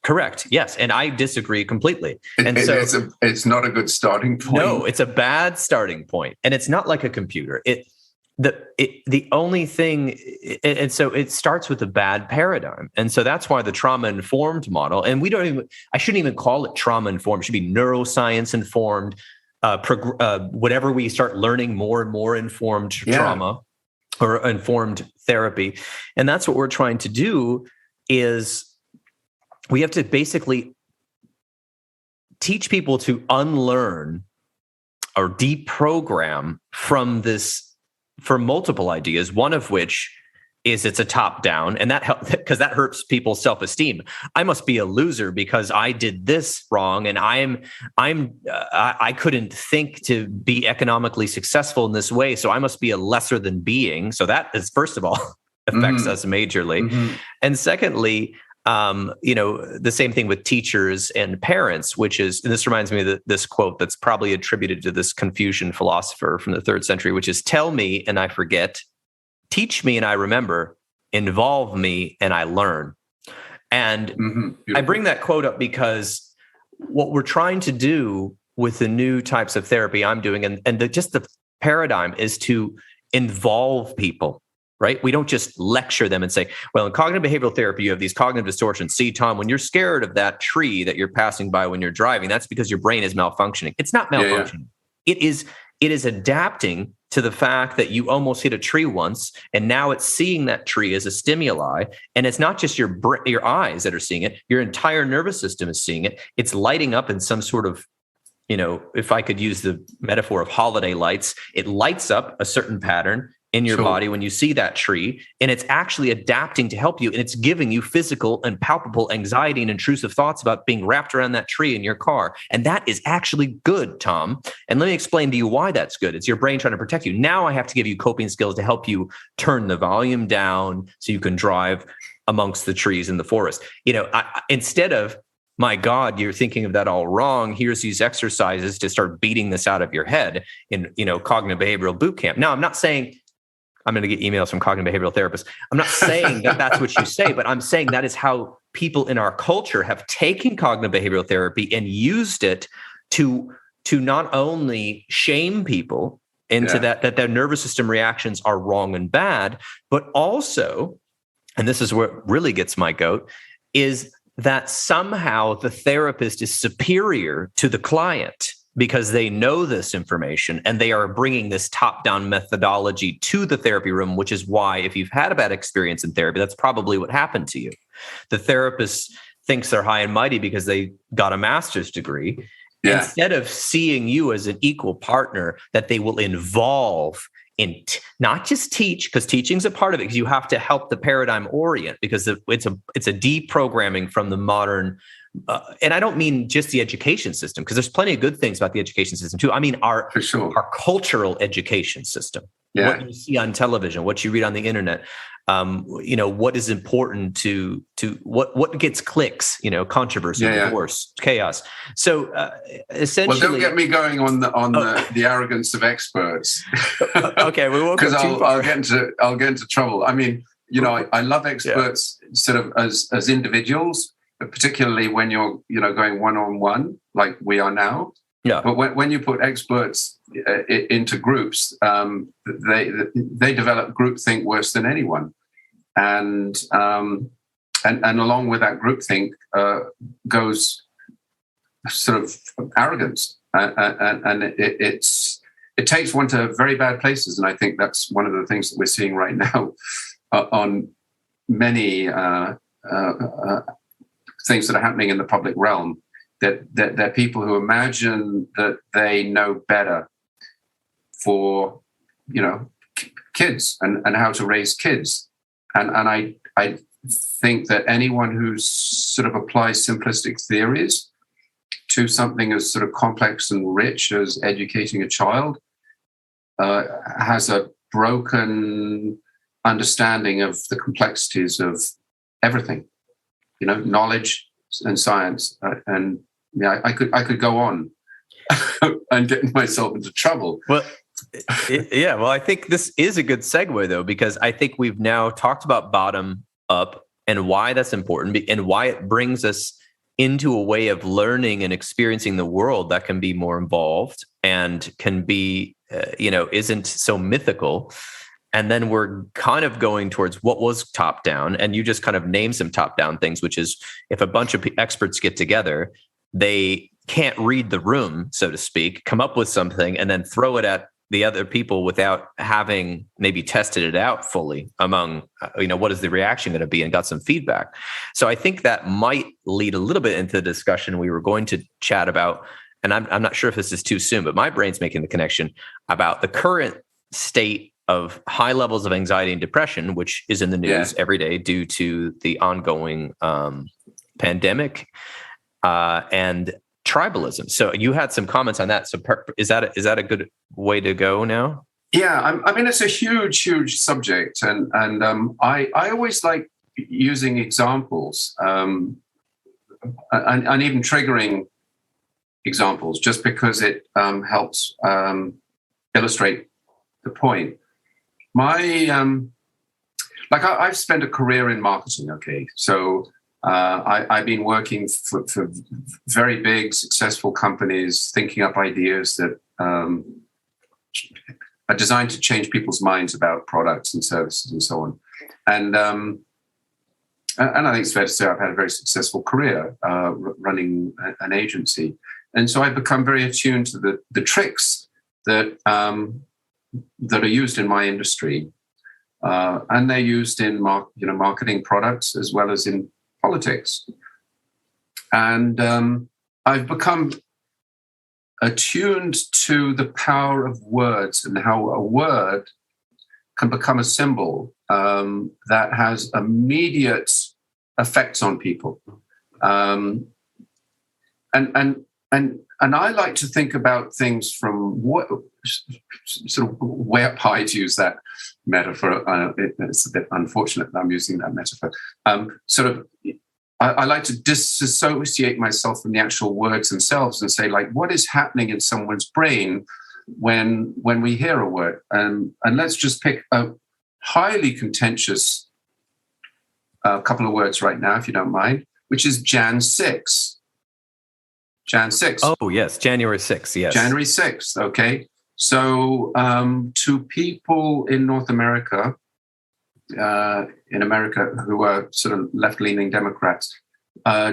Speaker 1: correct. Yes. And I disagree completely.
Speaker 2: It's not a good starting point.
Speaker 1: No, it's a bad starting point. And it's not like a computer. The only thing, and so it starts with a bad paradigm. And so that's why the trauma-informed model, and I shouldn't even call it trauma-informed, it should be neuroscience-informed, whatever we start learning more and more informed trauma or informed therapy. And that's what we're trying to do is we have to basically teach people to unlearn or deprogram from multiple ideas, one of which is it's a top down, and that helps because that hurts people's self-esteem. I must be a loser because I did this wrong, and I couldn't think to be economically successful in this way, so I must be a lesser than being. So that is, first of all, affects us majorly. And secondly, the same thing with teachers and parents, which is, and this reminds me of this quote that's probably attributed to this Confucian philosopher from the 3rd century, which is, tell me and I forget, teach me and I remember, involve me and I learn. And I bring that quote up because what we're trying to do with the new types of therapy I'm doing, and just the paradigm is to involve people. Right? We don't just lecture them and say, well, in cognitive behavioral therapy, you have these cognitive distortions. See, Tom, when you're scared of that tree that you're passing by when you're driving, that's because your brain is malfunctioning. It's not malfunctioning. It is adapting to the fact that you almost hit a tree once, and now it's seeing that tree as a stimuli. And it's not just your eyes that are seeing it. Your entire nervous system is seeing it. It's lighting up in some sort of, if I could use the metaphor of holiday lights, it lights up a certain pattern in your body when you see that tree, and it's actually adapting to help you, and it's giving you physical and palpable anxiety and intrusive thoughts about being wrapped around that tree in your car. And that is actually good, Tom. And let me explain to you why that's good. It's your brain trying to protect you. Now I have to give you coping skills to help you turn the volume down so you can drive amongst the trees in the forest. Instead of, my God, you're thinking of that all wrong, here's these exercises to start beating this out of your head in, cognitive behavioral boot camp. Now, I'm not saying, I'm going to get emails from cognitive behavioral therapists. I'm not saying that that's what you say, but I'm saying that is how people in our culture have taken cognitive behavioral therapy and used it to not only shame people into that their nervous system reactions are wrong and bad, but also, and this is where it really gets my goat, is that somehow the therapist is superior to the client because they know this information and they are bringing this top-down methodology to the therapy room, which is why if you've had a bad experience in therapy, that's probably what happened to you. The therapist thinks they're high and mighty because they got a master's degree. Instead of seeing you as an equal partner that they will involve in not just teach, because teaching's a part of it, because you have to help the paradigm orient, because it's a deprogramming from the modern, and I don't mean just the education system, because there's plenty of good things about the education system too. I mean our cultural education system. What you see on television, what you read on the internet, what is important to what gets clicks, controversy, divorce, chaos. So essentially,
Speaker 2: well, don't get me going on the arrogance of experts.
Speaker 1: Okay, we won't go too far.
Speaker 2: I'll get into trouble. I mean, I love experts sort of as individuals, but particularly when you're going one-on-one like we are now. Yeah. But when you put experts into groups, they develop groupthink worse than anyone, and along with that groupthink goes sort of arrogance, and it takes one to very bad places. And I think that's one of the things that we're seeing right now on many things that are happening in the public realm. That people who imagine that they know better for kids and how to raise kids, and I think that anyone who sort of applies simplistic theories to something as sort of complex and rich as educating a child has a broken understanding of the complexities of everything, knowledge, and science, and yeah, I could go on and get myself into trouble.
Speaker 1: Well, well, I think this is a good segue, though, because I think we've now talked about bottom up and why that's important and why it brings us into a way of learning and experiencing the world that can be more involved and can be, isn't so mythical. And then we're kind of going towards what was top down. And you just kind of named some top down things, which is if a bunch of experts get together, they can't read the room, so to speak, come up with something and then throw it at the other people without having maybe tested it out fully among, what is the reaction going to be and got some feedback. So I think that might lead a little bit into the discussion we were going to chat about. And I'm not sure if this is too soon, but my brain's making the connection about the current state of high levels of anxiety and depression, which is in the news every day due to the ongoing pandemic and tribalism. So you had some comments on that. So is that a good way to go now?
Speaker 2: Yeah, I mean, it's a huge subject, and I always like using examples and even triggering examples, just because it helps illustrate the point. I've spent a career in marketing. Okay, so. I've been working for very big, successful companies, thinking up ideas that are designed to change people's minds about products and services and so on. And I think it's fair to say I've had a very successful career running an agency. And so I've become very attuned to the tricks that are used in my industry, and they're used in marketing products as well as in politics. And I've become attuned to the power of words and how a word can become a symbol that has immediate effects on people. And I like to think about things from what sort of way up high, to use that metaphor. It's a bit unfortunate that I'm using that metaphor. I like to disassociate myself from the actual words themselves and say, like, what is happening in someone's brain when we hear a word? And let's just pick a highly contentious couple of words right now, if you don't mind, which is Jan 6. Jan 6.
Speaker 1: Oh, yes, January 6th, yes.
Speaker 2: January 6th, okay. So to people in North America, who are sort of left-leaning Democrats,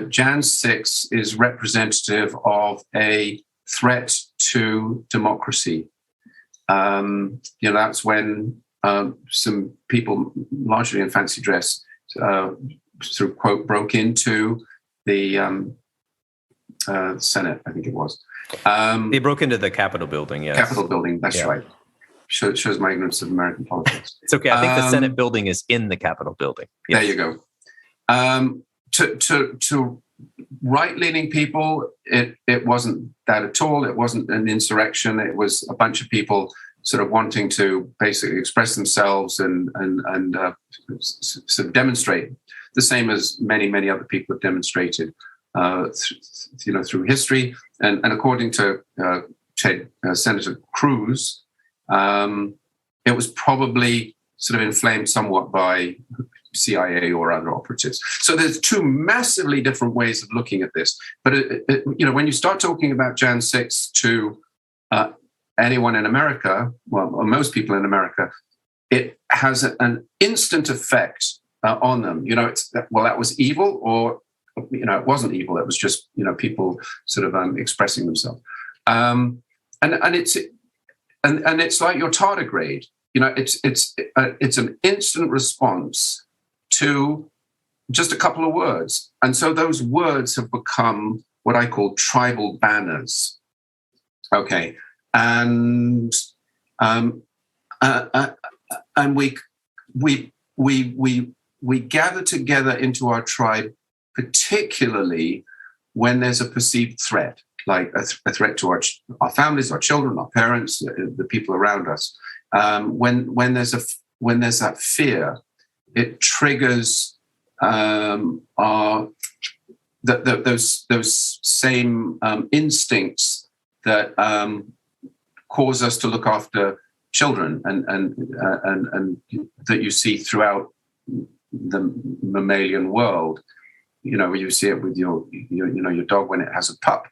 Speaker 2: Jan 6 is representative of a threat to democracy. That's when some people, largely in fancy dress, sort of, quote, broke into the Senate, I think it was.
Speaker 1: They broke into the Capitol building, yes.
Speaker 2: Capitol building, that's right. Shows my ignorance of American politics.
Speaker 1: It's okay. I think the Senate building is in the Capitol building. Yes.
Speaker 2: There you go. To right-leaning people, it wasn't that at all. It wasn't an insurrection. It was a bunch of people sort of wanting to basically express themselves and sort of demonstrate, the same as many other people have demonstrated through history. And according to Senator Cruz, it was probably sort of inflamed somewhat by CIA or other operatives. So there's two massively different ways of looking at this. But when you start talking about Jan 6 to anyone in America, or most people in America, it has an instant effect on them. That was evil, or it wasn't evil. It was just people sort of expressing themselves. And it's like your tardigrade. It's an instant response to just a couple of words, and so those words have become what I call tribal banners. Okay, and we gather together into our tribe, particularly when there's a perceived threat, like a threat to our families, our children, our parents, the people around us. When there's that fear, it triggers our those same instincts that cause us to look after children, and that you see throughout the mammalian world. You see it with your dog when it has a pup.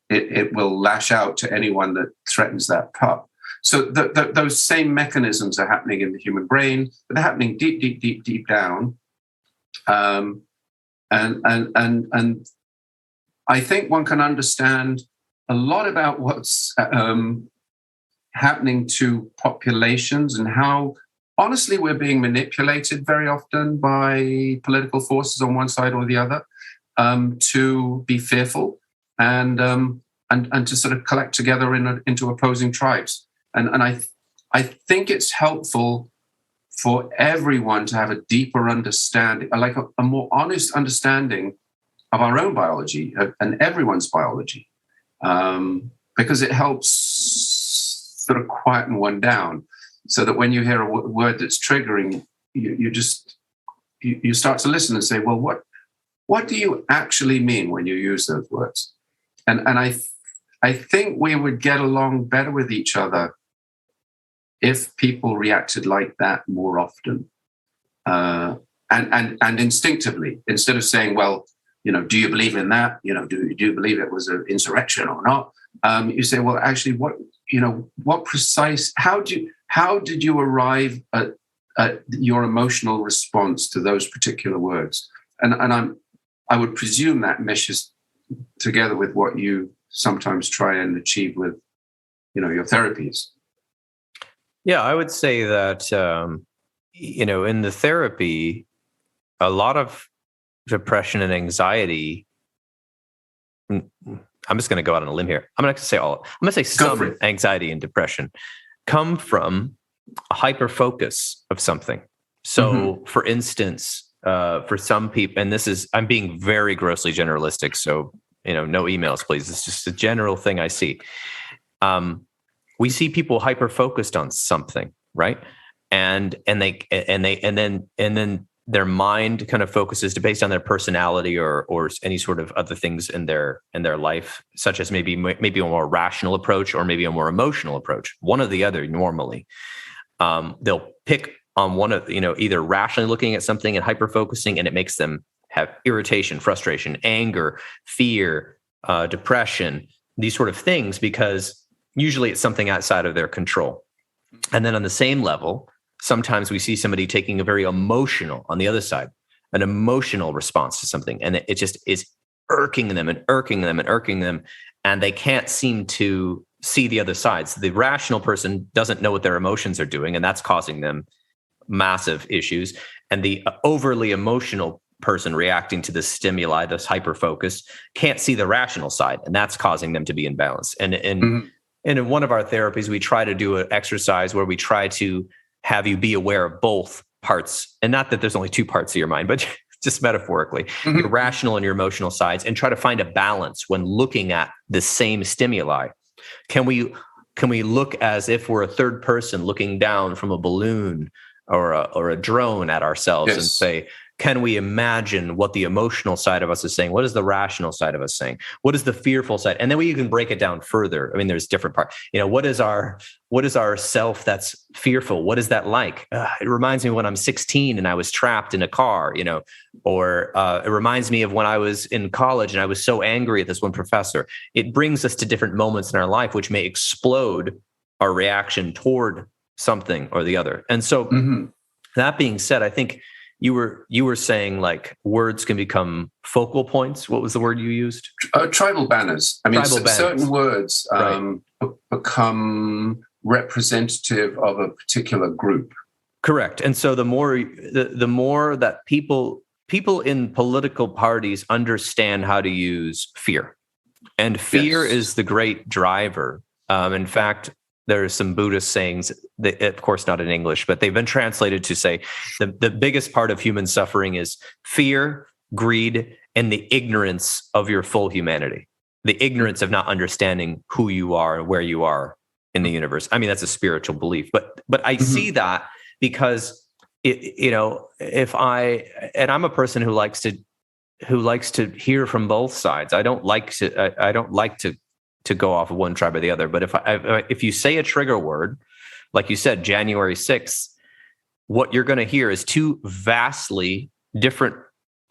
Speaker 2: It will lash out to anyone that threatens that pup. So those same mechanisms are happening in the human brain, but they're happening deep down. And I think one can understand a lot about what's happening to populations and how, honestly, we're being manipulated very often by political forces on one side or the other to be fearful and to sort of collect together into opposing tribes. And I think it's helpful for everyone to have a deeper understanding, like a more honest understanding of our own biology and everyone's biology, because it helps sort of quieten one down, so that when you hear a word that's triggering, you start to listen and say, well, what do you actually mean when you use those words? And I think we would get along better with each other if people reacted like that more often, and instinctively, instead of saying, well, do you believe in that? Do you believe it was an insurrection or not? You say, well, actually, what precise? How did you arrive at your emotional response to those particular words? And I would presume that meshes together with what you sometimes try and achieve with, your therapies.
Speaker 1: Yeah, I would say that, in the therapy, a lot of depression and anxiety, I'm just going to go out on a limb here. I'm going to say some anxiety and depression come from a hyper-focus of something. So, for instance, for some people, and I'm being very grossly generalistic, so, no emails, please. It's just a general thing I see. We see people hyper-focused on something, right? And then their mind kind of focuses based on their personality or any sort of other things in their life, such as maybe a more rational approach or maybe a more emotional approach. One or the other normally. They'll pick on one of, either rationally looking at something and hyper-focusing, and it makes them have irritation, frustration, anger, fear, depression, these sort of things, because usually it's something outside of their control. And then on the same level, sometimes we see somebody taking a very emotional, on the other side, an emotional response to something. And it just is irking them, and they can't seem to see the other side. So the rational person doesn't know what their emotions are doing, and that's causing them massive issues. And the overly emotional person reacting to the stimuli, this hyper-focus, can't see the rational side, and that's causing them to be imbalanced. And in one of our therapies, we try to do an exercise where we try to have you be aware of both parts, and not that there's only two parts of your mind, but just metaphorically, your rational and your emotional sides, and try to find a balance when looking at the same stimuli. Can we look as if we're a third person looking down from a balloon or a drone at ourselves, and say, can we imagine what the emotional side of us is saying? What is the rational side of us saying? What is the fearful side? And then we can break it down further. I mean, there's different parts. What is our self that's fearful? What is that like? It reminds me when I'm 16 and I was trapped in a car, or it reminds me of when I was in college and I was so angry at this one professor. It brings us to different moments in our life, which may explode our reaction toward something or the other. And so that being said, I think you were saying, like, words can become focal points. What was the word you used?
Speaker 2: Tribal banners. I mean, certain words become representative of a particular group.
Speaker 1: Correct. And so the more that people in political parties understand how to use fear, and fear is the great driver. In fact, there are some Buddhist sayings, that, of course, not in English, but they've been translated to say the biggest part of human suffering is fear, greed, and the ignorance of your full humanity. The ignorance of not understanding who you are and where you are in the universe. I mean, that's a spiritual belief, but I see that because I'm a person who likes to who likes to hear from both sides. I don't like to go off of one tribe or the other. But if you say a trigger word, like you said, January 6th, what you're going to hear is two vastly different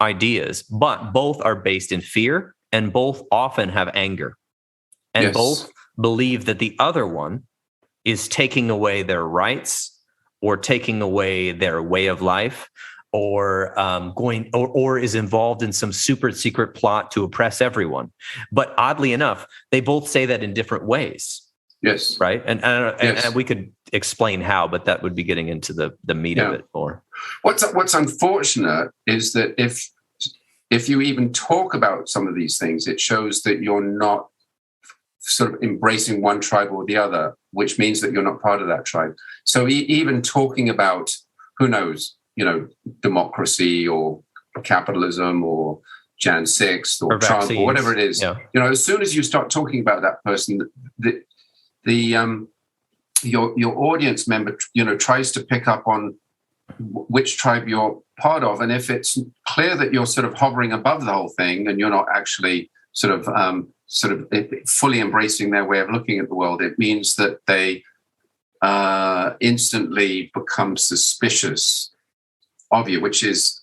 Speaker 1: ideas, but both are based in fear and both often have anger, and both believe that the other one is taking away their rights or taking away their way of life, or or is involved in some super secret plot to oppress everyone. But oddly enough, they both say that in different ways.
Speaker 2: Yes.
Speaker 1: Right. And we could explain how, but that would be getting into the meat of it more.
Speaker 2: What's unfortunate is that if you even talk about some of these things, it shows that you're not sort of embracing one tribe or the other, which means that you're not part of that tribe. So even talking about, who knows, democracy or capitalism or Jan 6th or Trump vaccines, or whatever it is, as soon as you start talking about that person, your audience member, tries to pick up on which tribe you're part of. And if it's clear that you're sort of hovering above the whole thing and you're not actually sort of fully embracing their way of looking at the world, it means that they instantly become suspicious of you, which is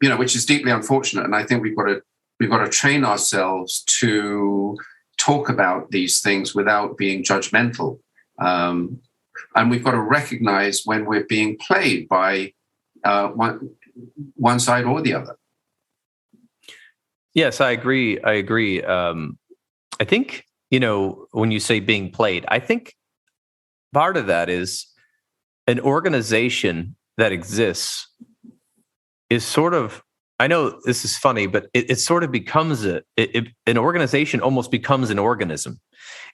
Speaker 2: deeply unfortunate. And I think we've got to train ourselves to talk about these things without being judgmental. And we've got to recognize when we're being played by one side or the other.
Speaker 1: Yes, I agree. I think, when you say being played, I think part of that is an organization that exists is sort of, I know this is funny, but it sort of becomes an organization almost becomes an organism.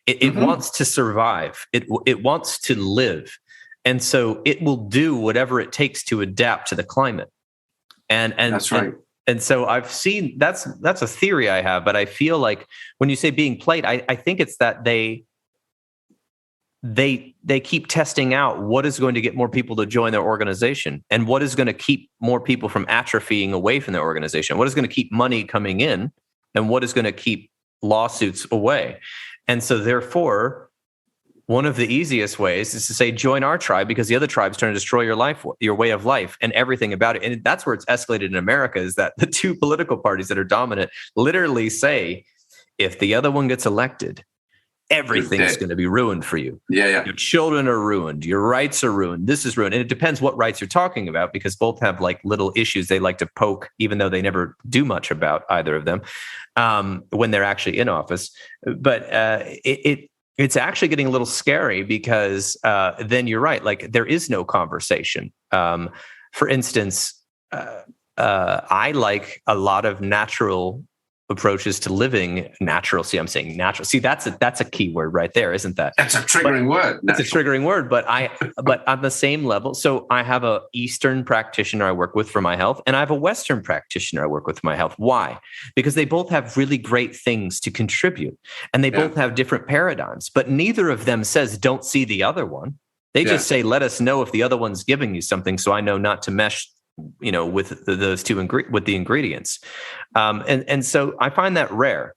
Speaker 1: It wants to survive. It wants to live. And so it will do whatever it takes to adapt to the climate. And that's right. And so I've seen, that's a theory I have, but I feel like when you say being played, I think it's that they keep testing out what is going to get more people to join their organization and what is going to keep more people from atrophying away from their organization, what is going to keep money coming in and what is going to keep lawsuits away. And so therefore, one of the easiest ways is to say, join our tribe, because the other tribe's trying to destroy your life, your way of life, and everything about it. And that's where it's escalated in America, is that the two political parties that are dominant literally say, if the other one gets elected, everything's going to be ruined for you.
Speaker 2: Yeah.
Speaker 1: Your children are ruined. Your rights are ruined. This is ruined. And it depends what rights you're talking about, because both have like little issues they like to poke, even though they never do much about either of them when they're actually in office. But it's actually getting a little scary, because then you're right. Like, there is no conversation. For instance, I like a lot of natural approaches to living natural. See, I'm saying natural. See, that's a key word right there, isn't that?
Speaker 2: That's a triggering word.
Speaker 1: It's a triggering word, but on the same level. So I have a Eastern practitioner I work with for my health, and I have a Western practitioner I work with for my health. Why? Because they both have really great things to contribute, and they both have different paradigms, but neither of them says don't see the other one. They just say, let us know if the other one's giving you something, so I know not to mesh with those two with the ingredients. And so I find that rare.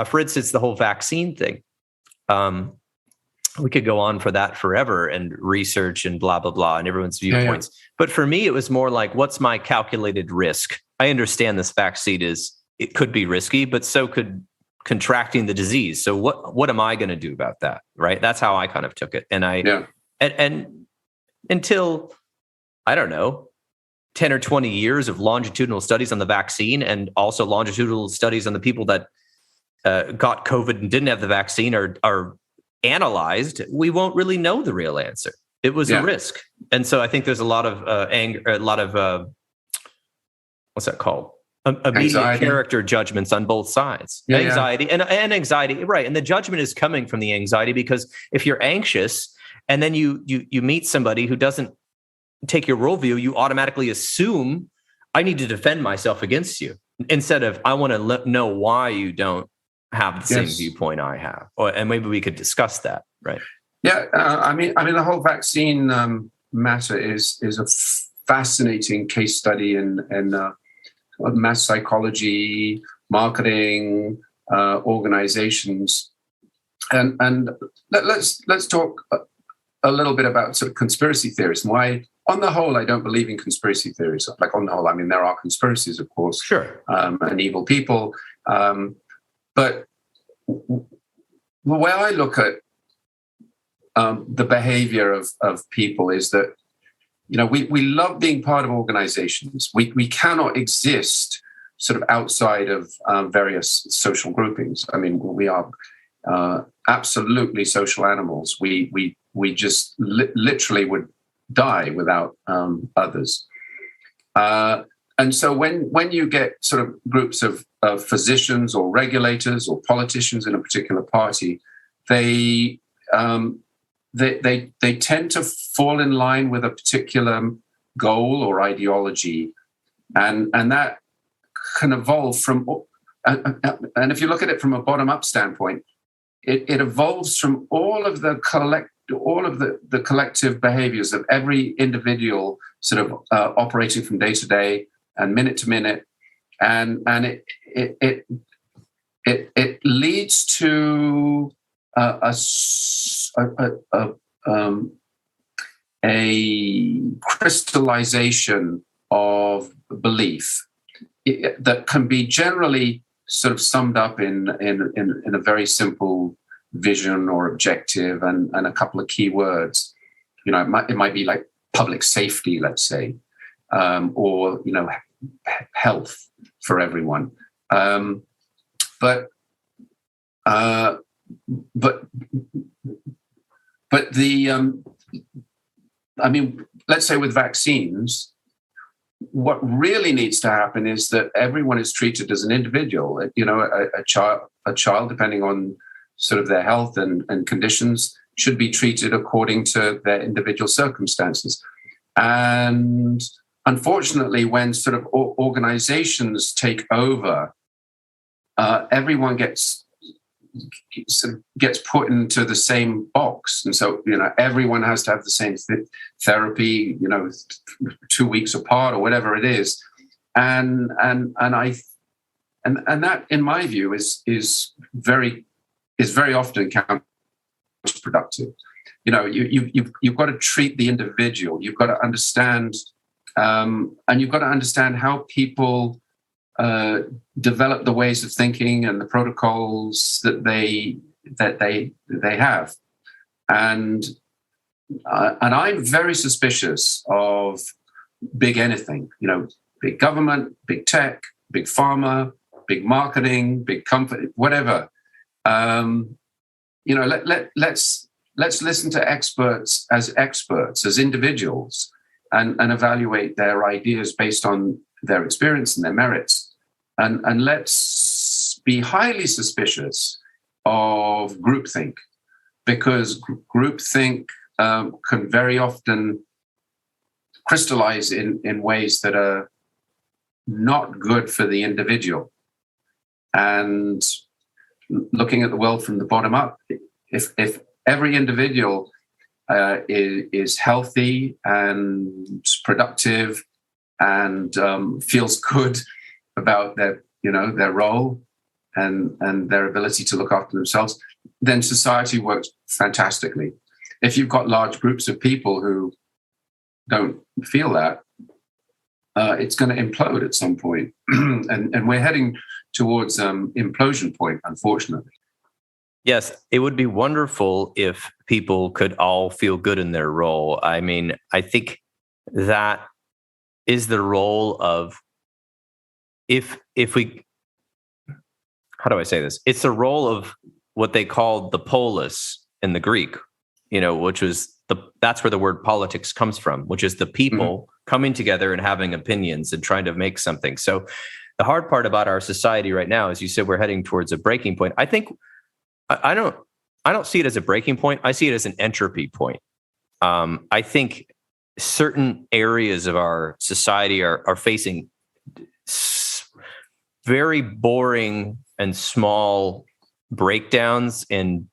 Speaker 1: For instance, the whole vaccine thing. We could go on for that forever and research and blah, blah, blah, and everyone's viewpoints. Yeah. But for me, it was more like, what's my calculated risk? I understand this vaccine it could be risky, but so could contracting the disease. So what am I going to do about that? Right. That's how I kind of took it. And and until, I don't know, 10 or 20 years of longitudinal studies on the vaccine, and also longitudinal studies on the people that got COVID and didn't have the vaccine are analyzed, we won't really know the real answer. It was a risk. And so I think there's a lot of anger, a lot of, what's that called? Immediate character judgments on both sides. Anxiety. And anxiety, right. And the judgment is coming from the anxiety, because if you're anxious and then you meet somebody who doesn't take your worldview, you automatically assume I need to defend myself against you, instead of I want to know why you don't have the same viewpoint I have, and maybe we could discuss that, right?
Speaker 2: Yeah, I mean, the whole vaccine matter is a fascinating case study, and mass psychology, marketing, organizations, and let's talk a little bit about sort of conspiracy theories and why. On the whole, I don't believe in conspiracy theories. Like on the whole, I mean, there are conspiracies, of course,
Speaker 1: sure,
Speaker 2: and evil people. But the way I look at the behavior of people is that, we love being part of organizations. We cannot exist sort of outside of various social groupings. I mean, we are absolutely social animals. We just literally would die without others. And so when you get sort of groups of physicians or regulators or politicians in a particular party, they tend to fall in line with a particular goal or ideology, and that can evolve from. And if you look at it from a bottom-up standpoint, it evolves from all of the collective behaviors of every individual, sort of operating from day to day and minute to minute, and it leads to a crystallization of belief that can be generally sort of summed up in a very simple vision or objective and a couple of key words. It might be like public safety, let's say, or health for everyone. But the I mean, let's say with vaccines, what really needs to happen is that everyone is treated as an individual. A child, depending on sort of their health and conditions, should be treated according to their individual circumstances. And unfortunately, when sort of organizations take over, everyone gets put into the same box, and so everyone has to have the same therapy, 2 weeks apart or whatever it is, and that, in my view, is very often counterproductive. You've got to treat the individual. You've got to understand, and you've got to understand how people develop the ways of thinking and the protocols that they have, and I'm very suspicious of big anything. Big government, big tech, big pharma, big marketing, big company, whatever. Let's listen to experts, as individuals, and evaluate their ideas based on their experience and their merits. And let's be highly suspicious of groupthink, because groupthink can very often crystallize in ways that are not good for the individual. And looking at the world from the bottom up, if every individual is healthy and productive and feels good about their role and their ability to look after themselves, then society works fantastically. If you've got large groups of people who don't feel that, it's going to implode at some point. and we're heading towards implosion point, unfortunately.
Speaker 1: Yes, it would be wonderful if people could all feel good in their role. I mean, I think that is the role of, if we, how do I say this? It's the role of what they called the polis in the Greek, which was that's where the word politics comes from, which is the people coming together and having opinions and trying to make something. So the hard part about our society right now, as you said, we're heading towards a breaking point. I think I don't see it as a breaking point. I see it as an entropy point. I think certain areas of our society are facing very boring and small breakdowns in,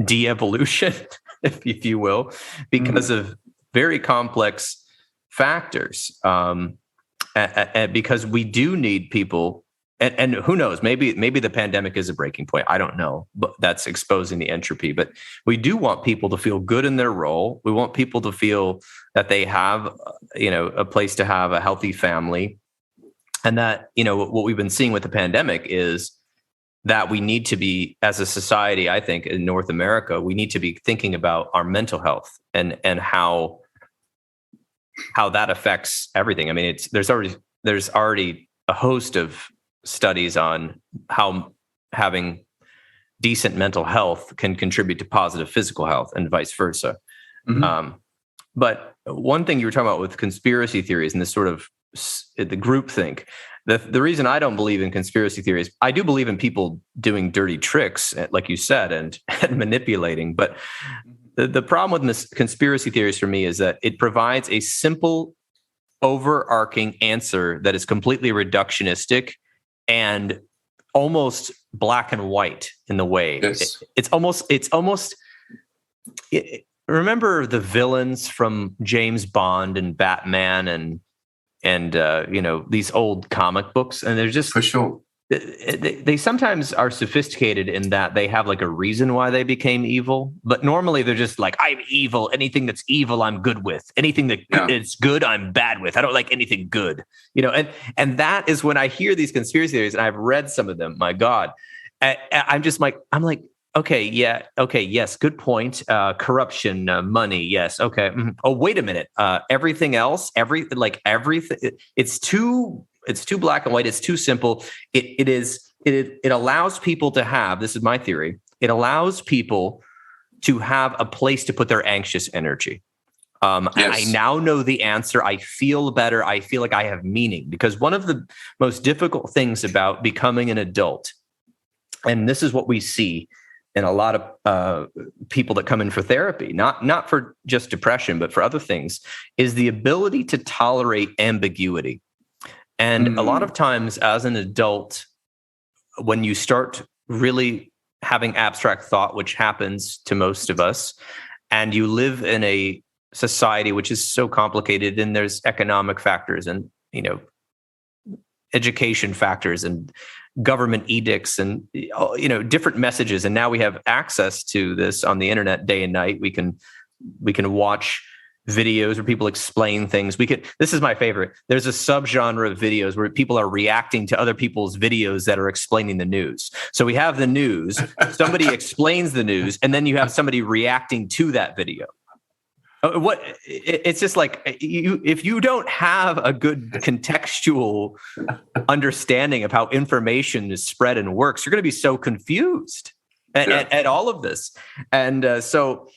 Speaker 1: de-evolution, if you will, because of very complex factors, because we do need people. And who knows, maybe the pandemic is a breaking point. I don't know, but that's exposing the entropy. But we do want people to feel good in their role. We want people to feel that they have, a place to have a healthy family. And that, what we've been seeing with the pandemic is that we need to be, as a society, I think in North America, we need to be thinking about our mental health and how that affects everything. I mean, there's already a host of studies on how having decent mental health can contribute to positive physical health and vice versa. Mm-hmm. But one thing you were talking about with conspiracy theories and this sort of the groupthink, the reason I don't believe in conspiracy theories, I do believe in people doing dirty tricks, like you said, and manipulating. But the problem with conspiracy theories for me is that it provides a simple, overarching answer that is completely reductionistic and almost black and white in the way.
Speaker 2: Yes.
Speaker 1: It's almost. Remember the villains from James Bond and Batman and these old comic books, and they're just
Speaker 2: for sure.
Speaker 1: They sometimes are sophisticated in that they have like a reason why they became evil, but normally they're just like, I'm evil. Anything that's evil, I'm good with. Anything that is good, I'm bad with. I don't like anything good, and that is when I hear these conspiracy theories, and I've read some of them. My God, I'm like, okay, yeah, okay, yes, good point. Corruption, money, yes, okay. Mm-hmm. Oh, wait a minute. Everything else, everything, it's too black and white. It's too simple. It allows people to have, this is my theory, it allows people to have a place to put their anxious energy. Yes. I now know the answer. I feel better. I feel like I have meaning, because one of the most difficult things about becoming an adult, and this is what we see in a lot of people that come in for therapy, not for just depression, but for other things, is the ability to tolerate ambiguity. And a lot of times as an adult, when you start really having abstract thought, which happens to most of us, and you live in a society which is so complicated, and there's economic factors and, education factors and government edicts and, different messages. And now we have access to this on the internet day and night. We can watch videos where people explain things. This is my favorite. There's a subgenre of videos where people are reacting to other people's videos that are explaining the news. So we have the news, somebody explains the news, and then you have somebody reacting to that video. It's just like, if you don't have a good contextual understanding of how information is spread and works, you're going to be so confused at all of this. And so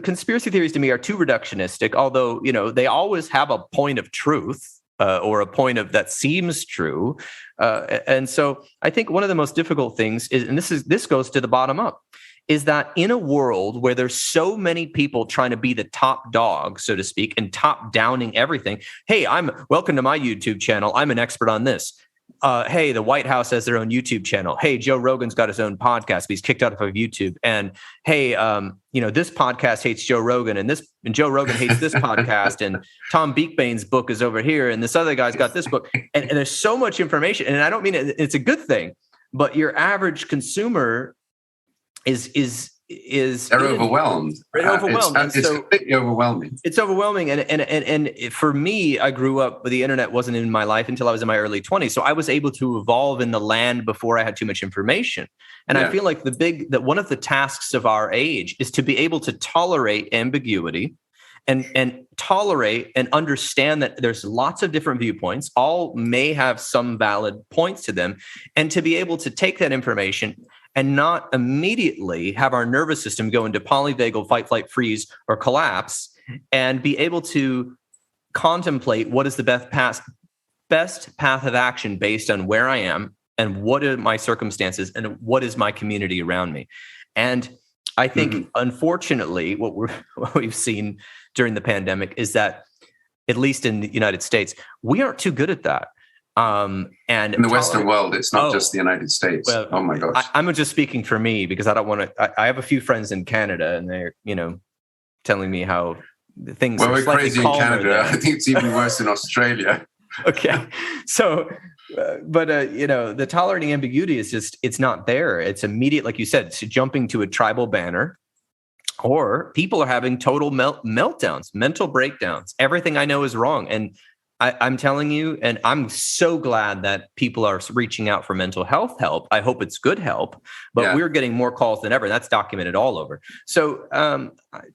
Speaker 1: conspiracy theories to me are too reductionistic, although, they always have a point of truth or a point of that seems true. And so I think one of the most difficult things is, and this goes to the bottom up, is that in a world where there's so many people trying to be the top dog, so to speak, and top downing everything. Hey, welcome to my YouTube channel. I'm an expert on this. Hey, the White House has their own YouTube channel. Hey, Joe Rogan's got his own podcast, but he's kicked out of YouTube. And hey, this podcast hates Joe Rogan, and Joe Rogan hates this podcast, and Tom Beakbane's book is over here, and this other guy's got this book. And there's so much information, and I don't mean it's a good thing, but your average consumer is
Speaker 2: they're overwhelmed. It's completely overwhelming.
Speaker 1: It's overwhelming. And for me, I grew up, the internet wasn't in my life until I was in my early 20s. So I was able to evolve in the land before I had too much information. And I feel like that one of the tasks of our age is to be able to tolerate ambiguity and tolerate and understand that there's lots of different viewpoints. All may have some valid points to them, and to be able to take that information and not immediately have our nervous system go into polyvagal fight, flight, freeze, or collapse, and be able to contemplate what is the best path of action based on where I am and what are my circumstances and what is my community around me. And I think, unfortunately, what we've seen during the pandemic is that, at least in the United States, we aren't too good at that. And
Speaker 2: in the Western world, it's not just the United States.
Speaker 1: Well,
Speaker 2: oh my gosh!
Speaker 1: I'm just speaking for me, because I don't want to. I have a few friends in Canada, and they're telling me how things
Speaker 2: well,
Speaker 1: are
Speaker 2: we're
Speaker 1: slightly
Speaker 2: crazy in
Speaker 1: calmer
Speaker 2: Canada.
Speaker 1: there.
Speaker 2: I think it's even worse in Australia.
Speaker 1: Okay. So, the tolerating ambiguity is just, it's not there. It's immediate, like you said, it's jumping to a tribal banner, or people are having total meltdowns, mental breakdowns. Everything I know is wrong. And I'm telling you, and I'm so glad that people are reaching out for mental health help. I hope it's good help, but we're getting more calls than ever. That's documented all over. So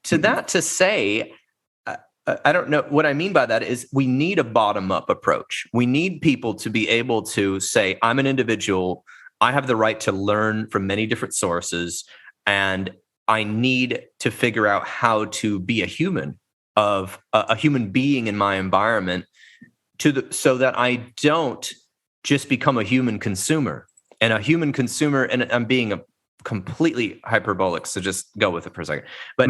Speaker 1: to say, I don't know what I mean by that is we need a bottom-up approach. We need people to be able to say, I'm an individual. I have the right to learn from many different sources, and I need to figure out how to be a human, of a human being in my environment, so that I don't just become a human consumer. And a human consumer, and I'm being a completely hyperbolic, so just go with it for a second. But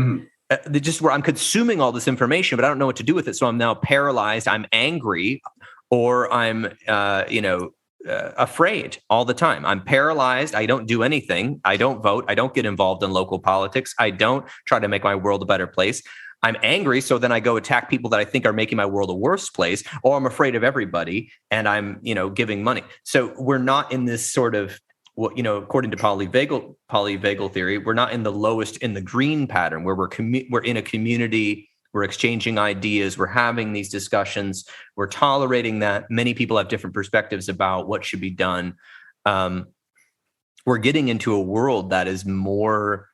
Speaker 1: just where I'm consuming all this information, but I don't know what to do with it. So I'm now paralyzed. I'm angry, or I'm, afraid all the time. I'm paralyzed. I don't do anything. I don't vote. I don't get involved in local politics. I don't try to make my world a better place. I'm angry, so then I go attack people that I think are making my world a worse place, or I'm afraid of everybody, and I'm, giving money. So we're not in this sort of, according to polyvagal theory, we're not in the lowest, in the green pattern, where we're in a community, we're exchanging ideas, we're having these discussions, we're tolerating that many people have different perspectives about what should be done. We're getting into a world that is more,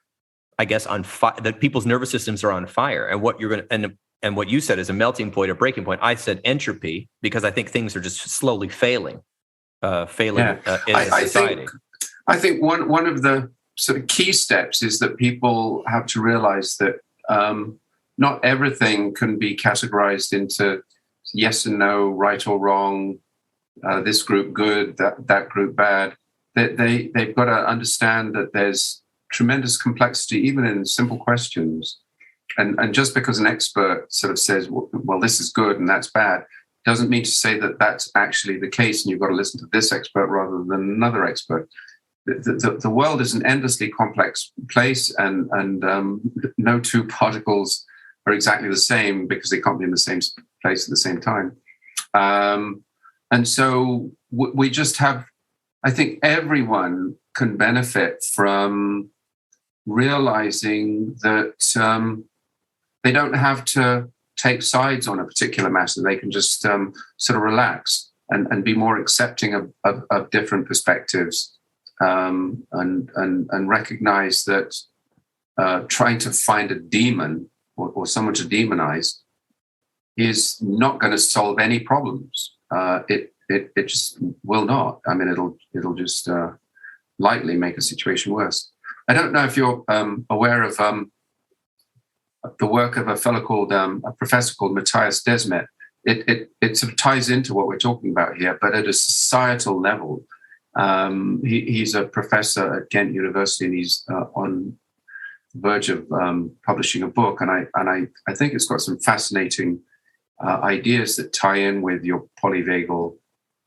Speaker 1: I guess, on fire, that people's nervous systems are on fire. And what you're going to, and what you said is a melting point, a breaking point. I said entropy, because I think things are just slowly failing in society.
Speaker 2: I think one of the sort of key steps is that people have to realize that not everything can be categorized into yes and no, right or wrong, this group good, that group bad. They've got to understand that there's tremendous complexity, even in simple questions. And just because an expert sort of says, well, this is good and that's bad, doesn't mean to say that that's actually the case, and you've got to listen to this expert rather than another expert. The world is an endlessly complex place, and no two particles are exactly the same, because they can't be in the same place at the same time. And so we just have, I think everyone can benefit from realizing that they don't have to take sides on a particular matter. They can just sort of relax and be more accepting of different perspectives, and recognize that trying to find a demon or someone to demonize is not going to solve any problems. It just will not. I mean, it'll just likely make a situation worse. I don't know if you're aware of the work of a fellow called a professor called Matthias Desmet. It sort of ties into what we're talking about here, but at a societal level. He's a professor at Ghent University, and he's on the verge of publishing a book. And I think it's got some fascinating ideas that tie in with your polyvagal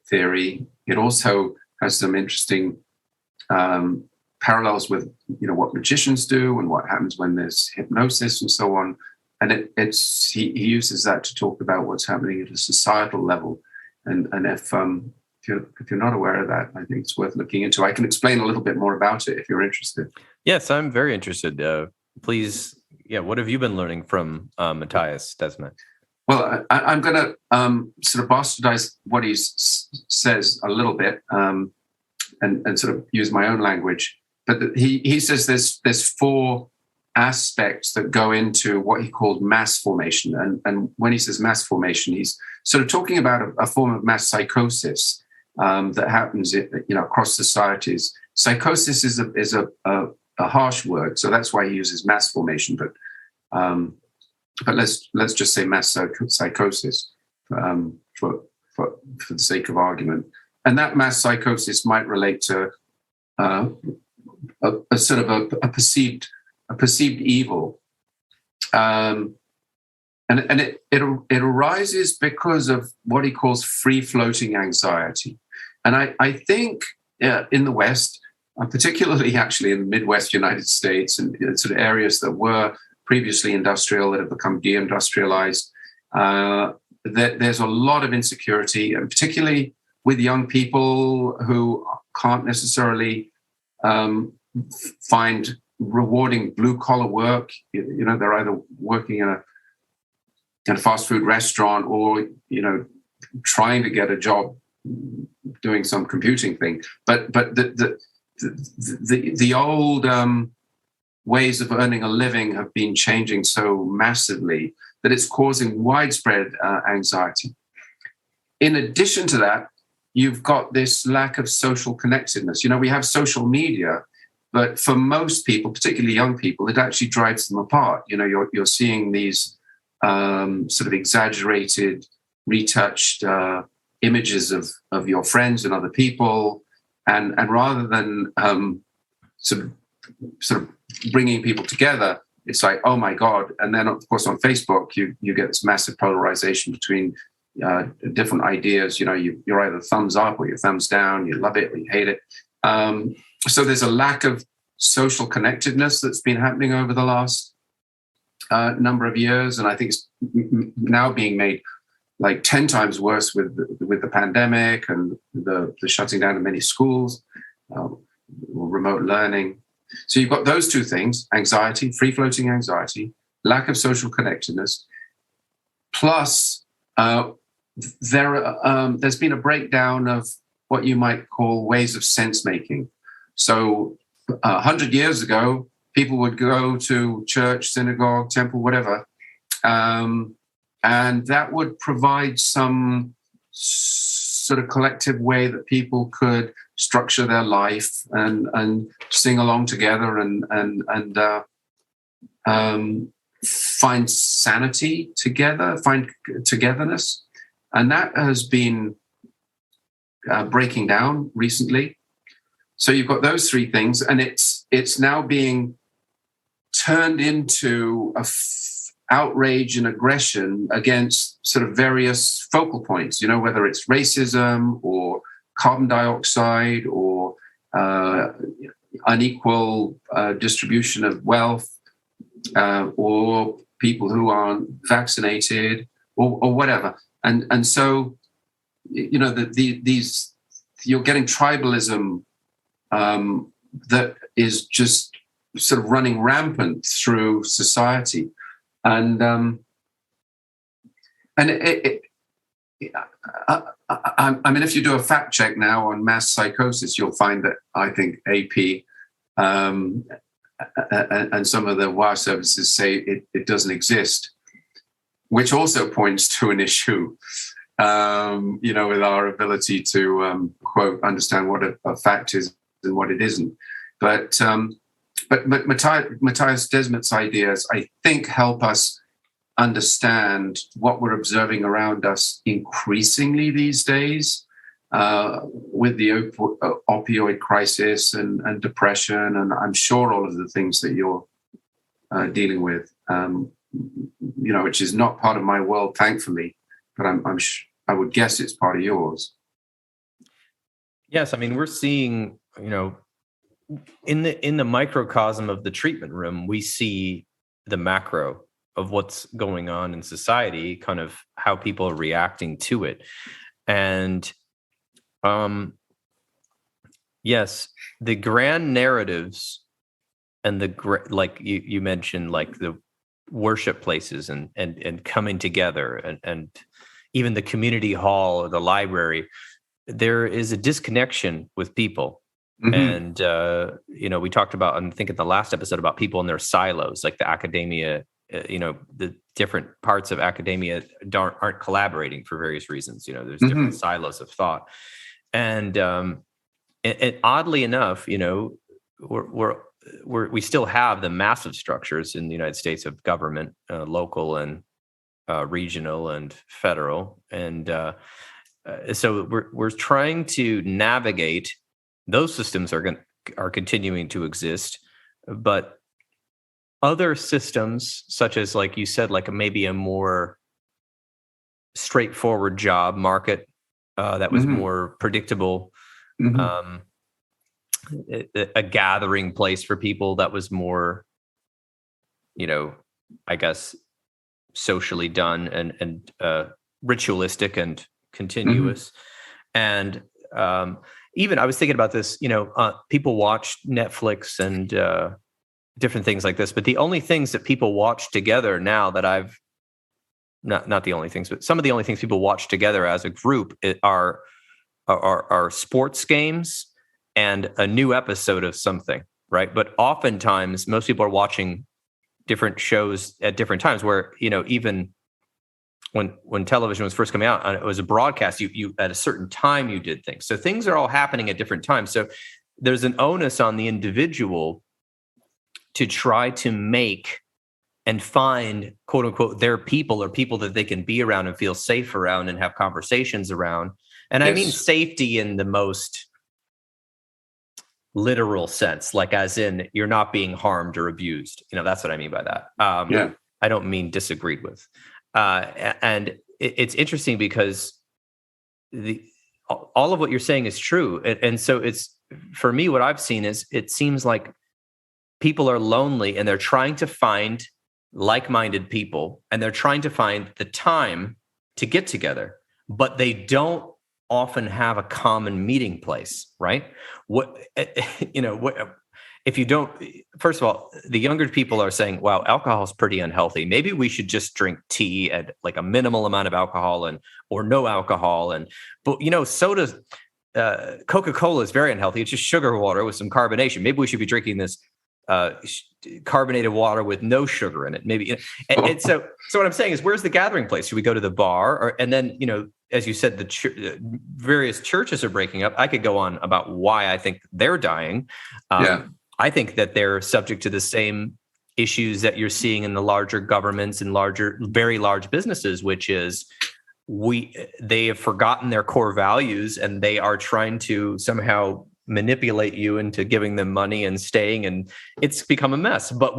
Speaker 2: theory. It also has some interesting parallels with what magicians do and what happens when there's hypnosis and so on. And he uses that to talk about what's happening at a societal level. And if you're not aware of that, I think it's worth looking into. I can explain a little bit more about it if you're interested.
Speaker 1: Yes, I'm very interested. Please, what have you been learning from Matthias Desmet?
Speaker 2: Well, I'm going to sort of bastardize what he says a little bit, and sort of use my own language. But he says there's four aspects that go into what he called mass formation. And when he says mass formation, he's sort of talking about a form of mass psychosis that happens across societies. Psychosis is a harsh word, so that's why he uses mass formation. But let's just say mass psychosis for the sake of argument. And that mass psychosis might relate to a sort of a perceived evil, and it arises because of what he calls free-floating anxiety. And I think in the West, particularly actually in the Midwest United States and sort of areas that were previously industrial that have become de-industrialized. There's a lot of insecurity, and particularly with young people who can't necessarily find rewarding blue-collar work. They're either working in a fast food restaurant or, trying to get a job doing some computing thing. But the old ways of earning a living have been changing so massively that it's causing widespread anxiety. In addition to that, you've got this lack of social connectedness. We have social media, but for most people, particularly young people, it actually drives them apart. You're seeing these sort of exaggerated, retouched images of your friends and other people, and rather than sort of bringing people together, it's like, oh my God. And then of course on Facebook you get this massive polarization between different ideas. You're either thumbs up or you're thumbs down, you love it or you hate it. So there's a lack of social connectedness that's been happening over the last number of years, and I think it's now being made like 10 times worse with the pandemic and the shutting down of many schools, remote learning. So you've got those two things: anxiety, free-floating anxiety, lack of social connectedness, plus there's been a breakdown of what you might call ways of sense-making. So 100 years ago, people would go to church, synagogue, temple, whatever, and that would provide some sort of collective way that people could structure their life and sing along together and find sanity together, find togetherness. And that has been breaking down recently. So you've got those three things, and it's now being turned into outrage and aggression against sort of various focal points, whether it's racism or carbon dioxide or unequal distribution of wealth or people who aren't vaccinated or whatever. And so, these you're getting tribalism that is just sort of running rampant through society. And I mean, if you do a fact check now on mass psychosis, you'll find that I think AP and some of the wire services say it doesn't exist, which also points to an issue, with our ability to quote understand what a fact is and what it isn't. But Matthias Desmet's ideas, I think, help us understand what we're observing around us increasingly these days with the opioid crisis and depression, and I'm sure all of the things that you're dealing with, which is not part of my world, thankfully, but I would guess it's part of yours.
Speaker 1: Yes, I mean, we're seeing, in the microcosm of the treatment room, we see the macro of what's going on in society, kind of how people are reacting to it. And yes, the grand narratives and like you mentioned, like the worship places and coming together and even the community hall or the library, there is a disconnection with people. Mm-hmm. And, we talked about, I think in the last episode, about people in their silos, like the academia, the different parts of academia aren't collaborating for various reasons. There's different silos of thought. And oddly enough, we still have the massive structures in the United States of government, local and regional and federal. And so we're trying to navigate. Those systems are continuing to exist, but other systems, such as, like you said, like maybe a more straightforward job market that was more predictable, a gathering place for people that was more, I guess, socially done and ritualistic and continuous. And even I was thinking about this, people watch Netflix and different things like this, but the only things that people watch together now that I've not the only things, but some of the only things people watch together as a group are sports games and a new episode of something, right? But oftentimes, most people are watching different shows at different times. Where even when television was first coming out, it was a broadcast. You at a certain time you did things. So things are all happening at different times. So there's an onus on the individual to try to make and find, quote unquote, their people or people that they can be around and feel safe around and have conversations around. And I mean safety in the most literal sense, like as in you're not being harmed or abused. That's what I mean by that. I don't mean disagreed with. And it's interesting because all of what you're saying is true. And so it's, for me, what I've seen is it seems like people are lonely and they're trying to find like-minded people and they're trying to find the time to get together, but they don't often have a common meeting place, right? If you don't, first of all, the younger people are saying, wow, alcohol is pretty unhealthy. Maybe we should just drink tea at like a minimal amount of alcohol or no alcohol. But soda, Coca-Cola is very unhealthy. It's just sugar water with some carbonation. Maybe we should be drinking this carbonated water with no sugar in it. Maybe. And so what I'm saying is, where's the gathering place? Should we go to the bar? And then, as you said, the various churches are breaking up. I could go on about why I think they're dying. I think that they're subject to the same issues that you're seeing in the larger governments and very large businesses, which is they have forgotten their core values and they are trying to somehow manipulate you into giving them money and staying, and it's become a mess. But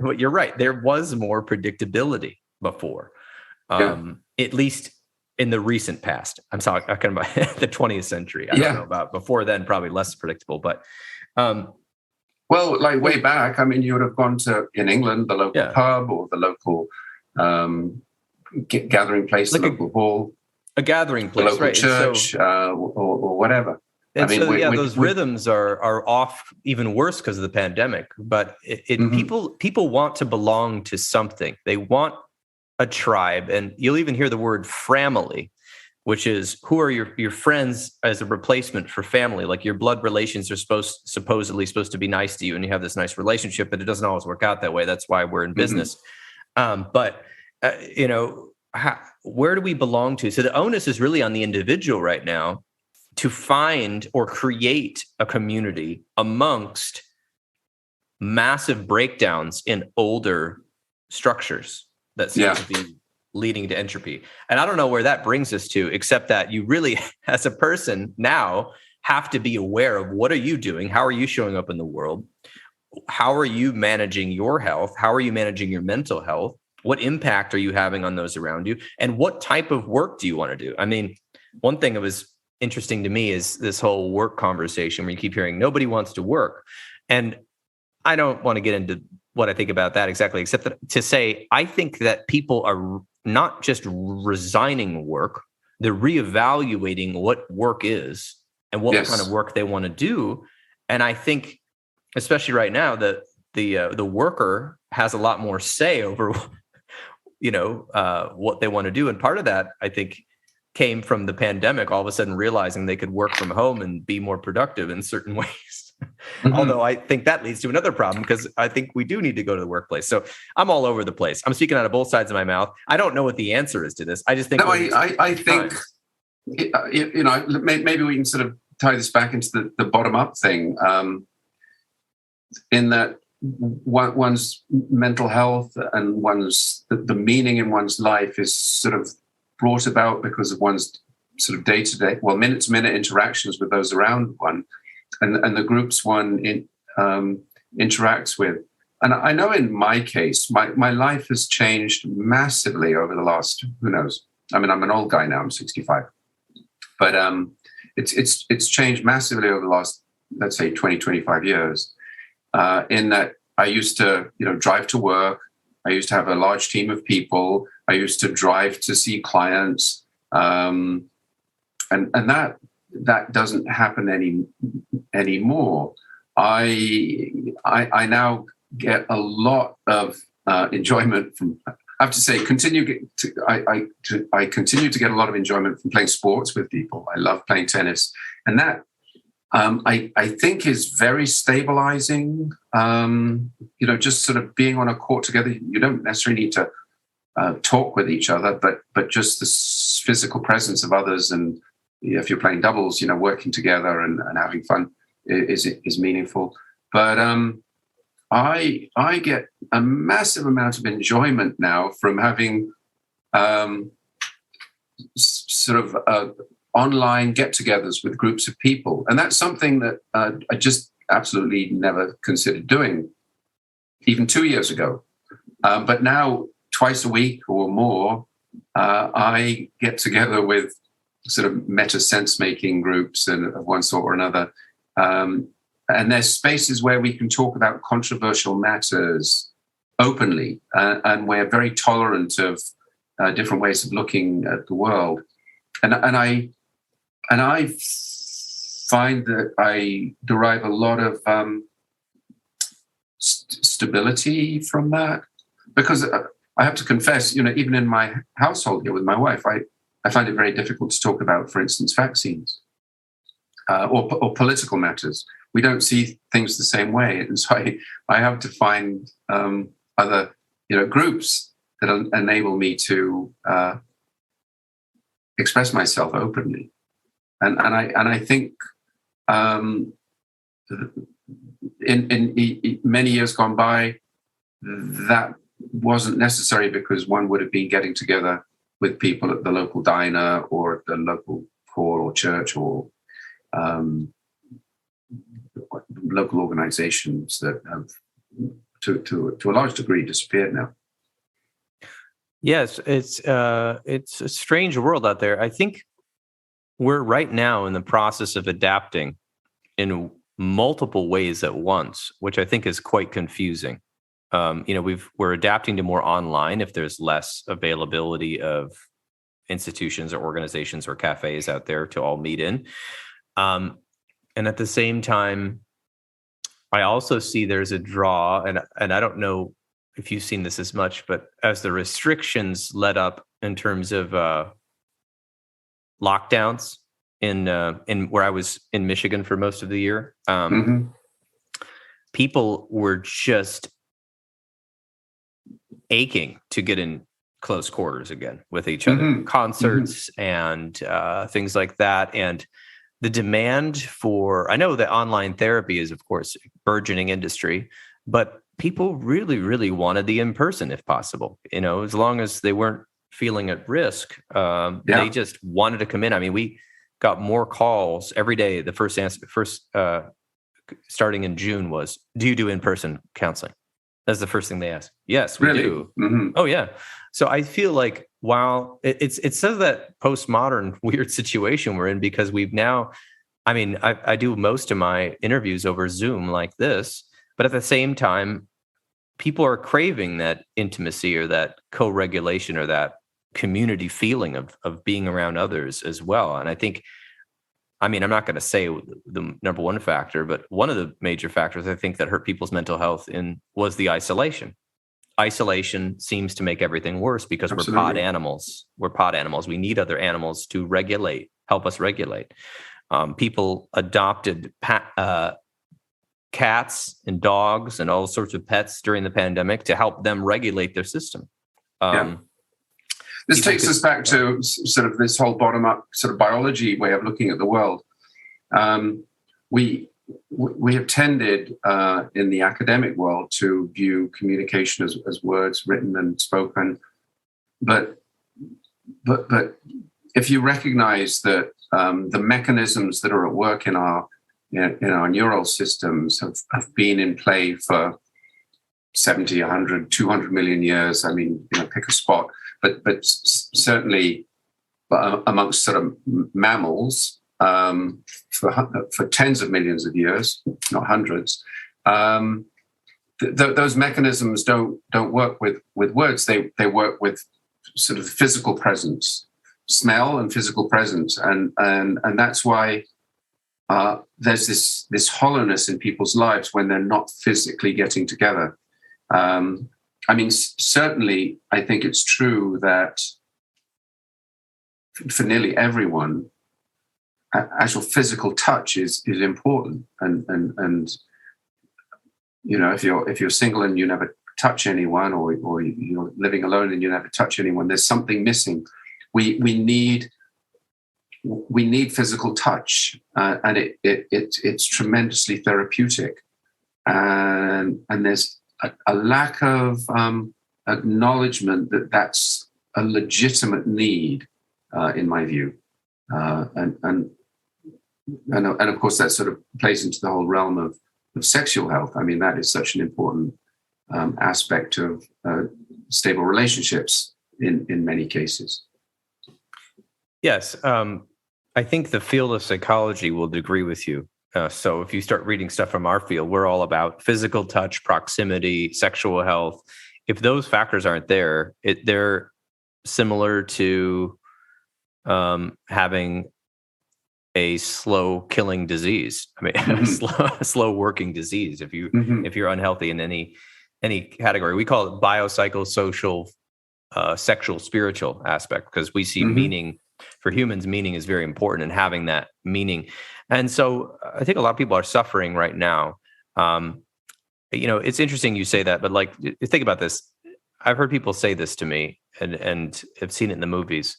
Speaker 1: but you're right, there was more predictability before, at least in the recent past. I'm talking about the 20th century. I don't know about before then, probably less predictable, but
Speaker 2: well, like way back, I mean, you would have gone to, in England, the local pub or the local gathering place, like the local hall,
Speaker 1: a gathering place,
Speaker 2: the local
Speaker 1: right?
Speaker 2: church, or whatever.
Speaker 1: And those rhythms are off even worse because of the pandemic. But people want to belong to something. They want a tribe, and you'll even hear the word family, which is who are your friends as a replacement for family. Like your blood relations are supposedly supposed to be nice to you, and you have this nice relationship, but it doesn't always work out that way. That's why we're in business. But where do we belong to? So the onus is really on the individual right now to find or create a community amongst massive breakdowns in older structures that seem to be leading to entropy. And I don't know where that brings us to, except that you really, as a person now, have to be aware of what are you doing? How are you showing up in the world? How are you managing your health? How are you managing your mental health? What impact are you having on those around you? And what type of work do you want to do? I mean, one thing that was interesting to me is this whole work conversation where you keep hearing nobody wants to work. And I don't want to get into what I think about that exactly, except that to say, I think that people are not just resigning work, they're reevaluating what work is and what kind of work they want to do. And I think, especially right now, that the worker has a lot more say over, what they want to do. And part of that, I think, came from the pandemic, all of a sudden realizing they could work from home and be more productive in certain ways. Although I think that leads to another problem, because I think we do need to go to the workplace. So I'm all over the place. I'm speaking out of both sides of my mouth. I don't know what the answer is to this. I just think
Speaker 2: I think maybe we can sort of tie this back into the bottom up thing, in that one's mental health and the meaning in one's life is sort of brought about because of one's sort of day-to-day, minute-to-minute interactions with those around one, and the groups one interacts with. And I know in my case, my life has changed massively over the last, who knows? I mean, I'm an old guy now, I'm 65. But it's changed massively over the last, let's say, 20, 25 years, in that I used to, drive to work, I used to have a large team of people. I used to drive to see clients, and that doesn't happen anymore. I now get a lot of enjoyment from. I have to say, I continue to get a lot of enjoyment from playing sports with people. I love playing tennis, and that I think is very stabilizing. Just sort of being on a court together. You don't necessarily need to talk with each other, but just the physical presence of others, and if you're playing doubles, working together and having fun is meaningful. But I get a massive amount of enjoyment now from having online get-togethers with groups of people. And that's something that I just absolutely never considered doing, even 2 years ago. But now, twice a week or more, I get together with sort of meta sense-making groups and of one sort or another. And there's spaces where we can talk about controversial matters openly, and we're very tolerant of different ways of looking at the world. And I find that I derive a lot of stability from that, because I have to confess, even in my household here with my wife, I find it very difficult to talk about, for instance, vaccines or political matters. We don't see things the same way, and so I have to find other groups that enable me to express myself openly, and I think in many years gone by, that wasn't necessary, because one would have been getting together with people at the local diner or at the local hall or church or local organizations that have, to a large degree, disappeared now.
Speaker 1: Yes, it's a strange world out there. I think we're right now in the process of adapting in multiple ways at once, which I think is quite confusing. We're adapting to more online if there's less availability of institutions or organizations or cafes out there to all meet in. And at the same time, I also see there's a draw, and I don't know if you've seen this as much, but as the restrictions let up in terms of lockdowns in where I was in Michigan for most of the year, people were just aching to get in close quarters again with each other, concerts and things like that. And the demand for, I know that online therapy is, of course, burgeoning industry, but people really, really wanted the in-person if possible, as long as they weren't feeling at risk. They just wanted to come in. I mean, we got more calls every day. The first starting in June was, do you do in-person counseling? That's the first thing they asked. Yes, we do. Oh, yeah. So I feel like, while it says that postmodern weird situation we're in, because we've now, I do most of my interviews over Zoom like this, but at the same time, people are craving that intimacy or that co-regulation or that community feeling of being around others as well. And I think, I'm not going to say the number one factor, but one of the major factors I think that hurt people's mental health was the isolation. Isolation seems to make everything worse, because Absolutely. We're pod animals. We're pod animals. We need other animals to help us regulate. People adopted cats and dogs and all sorts of pets during the pandemic to help them regulate their system.
Speaker 2: This takes us back to sort of this whole bottom-up sort of biology way of looking at the world. We have tended in the academic world to view communication as words written and spoken, but if you recognize that the mechanisms that are at work in our neural systems have been in play for 70, 100, 200 million years. Pick a spot, but certainly amongst sort of mammals for tens of millions of years, not hundreds. those mechanisms don't work with words. They work with sort of physical presence, smell and physical presence, and that's why there's this hollowness in people's lives when they're not physically getting together. I mean, certainly, I think it's true that for nearly everyone, actual physical touch is important, and you know, if you're single and you never touch anyone, or you're living alone and you never touch anyone, there's something missing. We need physical touch, and it's tremendously therapeutic, and there's a lack of acknowledgement that that's a legitimate need, in my view, and of course that sort of plays into the whole realm of sexual health. I mean, that is such an important aspect of stable relationships in many cases.
Speaker 1: Yes, I think the field of psychology will agree with you. So if you start reading stuff from our field, we're all about physical touch, proximity, sexual health. If those factors aren't there, they're similar to having a slow killing disease. I mean, a slow working disease. If you're unhealthy in any category, we call it biopsychosocial, sexual, spiritual aspect, because we see meaning. For humans, meaning is very important, and having that meaning. And so I think a lot of people are suffering right now. You know, it's interesting you say that, but like, think about this. I've heard people say this to me, and have seen it in the movies,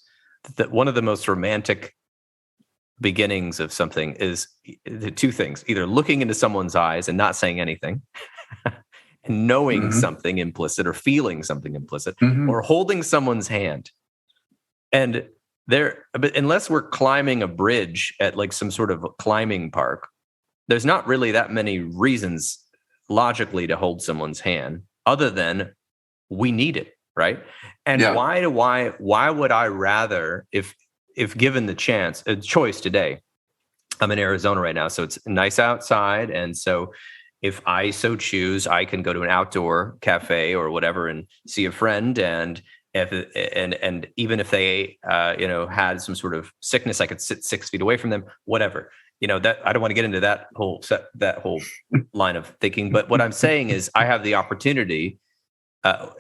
Speaker 1: that one of the most romantic beginnings of something is the two things: either looking into someone's eyes and not saying anything, and knowing something implicit or feeling something implicit, or holding someone's hand. And but unless we're climbing a bridge at like some sort of climbing park, there's not really that many reasons logically to hold someone's hand other than we need it, right? And why would I rather, if given the choice today? I'm in Arizona right now, so it's nice outside, and so if I so choose, I can go to an outdoor cafe or whatever and see a friend, and even if they had some sort of sickness, I could sit 6 feet away from them, whatever. You know, that I don't want to get into that whole line of thinking. But what I'm saying is, I have the opportunity.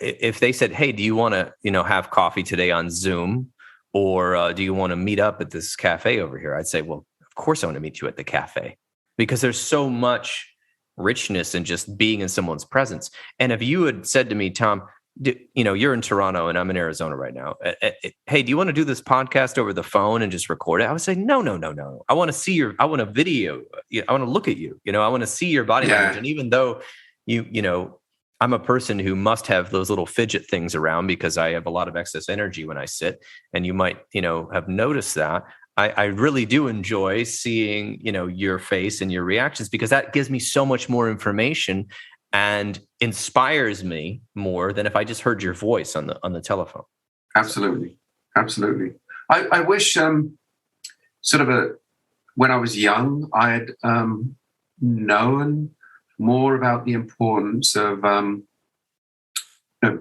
Speaker 1: If they said, "Hey, do you want to have coffee today on Zoom, or do you want to meet up at this cafe over here?" I'd say, "Well, of course I want to meet you at the cafe," because there's so much richness in just being in someone's presence. And if you had said to me, "Tom, you're in Toronto and I'm in Arizona right now. Hey, do you want to do this podcast over the phone and just record it?" I would say, no. I want to see I want a video. I want to look at you. I want to see your body language. And even though I'm a person who must have those little fidget things around because I have a lot of excess energy when I sit, and you might, have noticed that. I really do enjoy seeing, your face and your reactions, because that gives me so much more information and inspires me more than if I just heard your voice on the telephone.
Speaker 2: Absolutely. I wish when I was young, I had known more about the importance of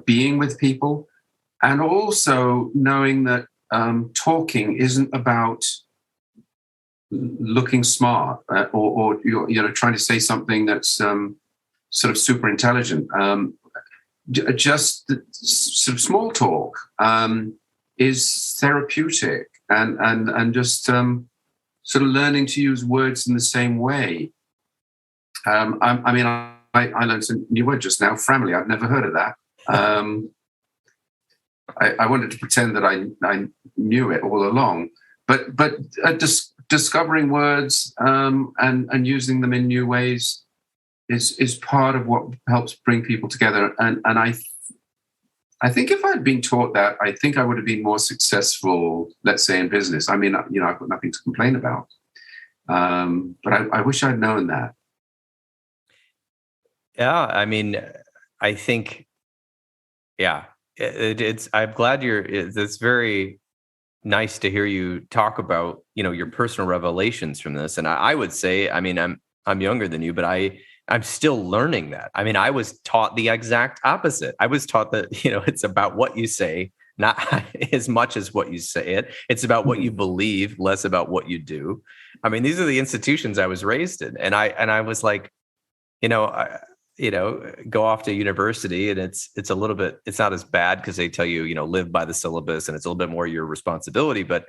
Speaker 2: being with people, and also knowing that talking isn't about looking smart or trying to say something that's sort of super intelligent. Just sort of small talk is therapeutic, and just sort of learning to use words in the same way. I learned a new word just now, family. I've never heard of that. I wanted to pretend that I knew it all along, but discovering words and using them in new ways is part of what helps bring people together. And I think if I'd been taught that, I think I would have been more successful, let's say, in business. I mean, I've got nothing to complain about, but I wish I'd known that.
Speaker 1: Yeah, I mean, I think, I'm glad it's very nice to hear you talk about, your personal revelations from this. And I would say, I mean, I'm younger than you, but I I'm still learning that. I mean, I was taught the exact opposite. I was taught that, it's about what you say, not as much as what you say it. It's about what you believe, less about what you do. I mean, these are the institutions I was raised in. And I was like, go off to university, and it's a little bit, it's not as bad because they tell you, live by the syllabus, and it's a little bit more your responsibility. But,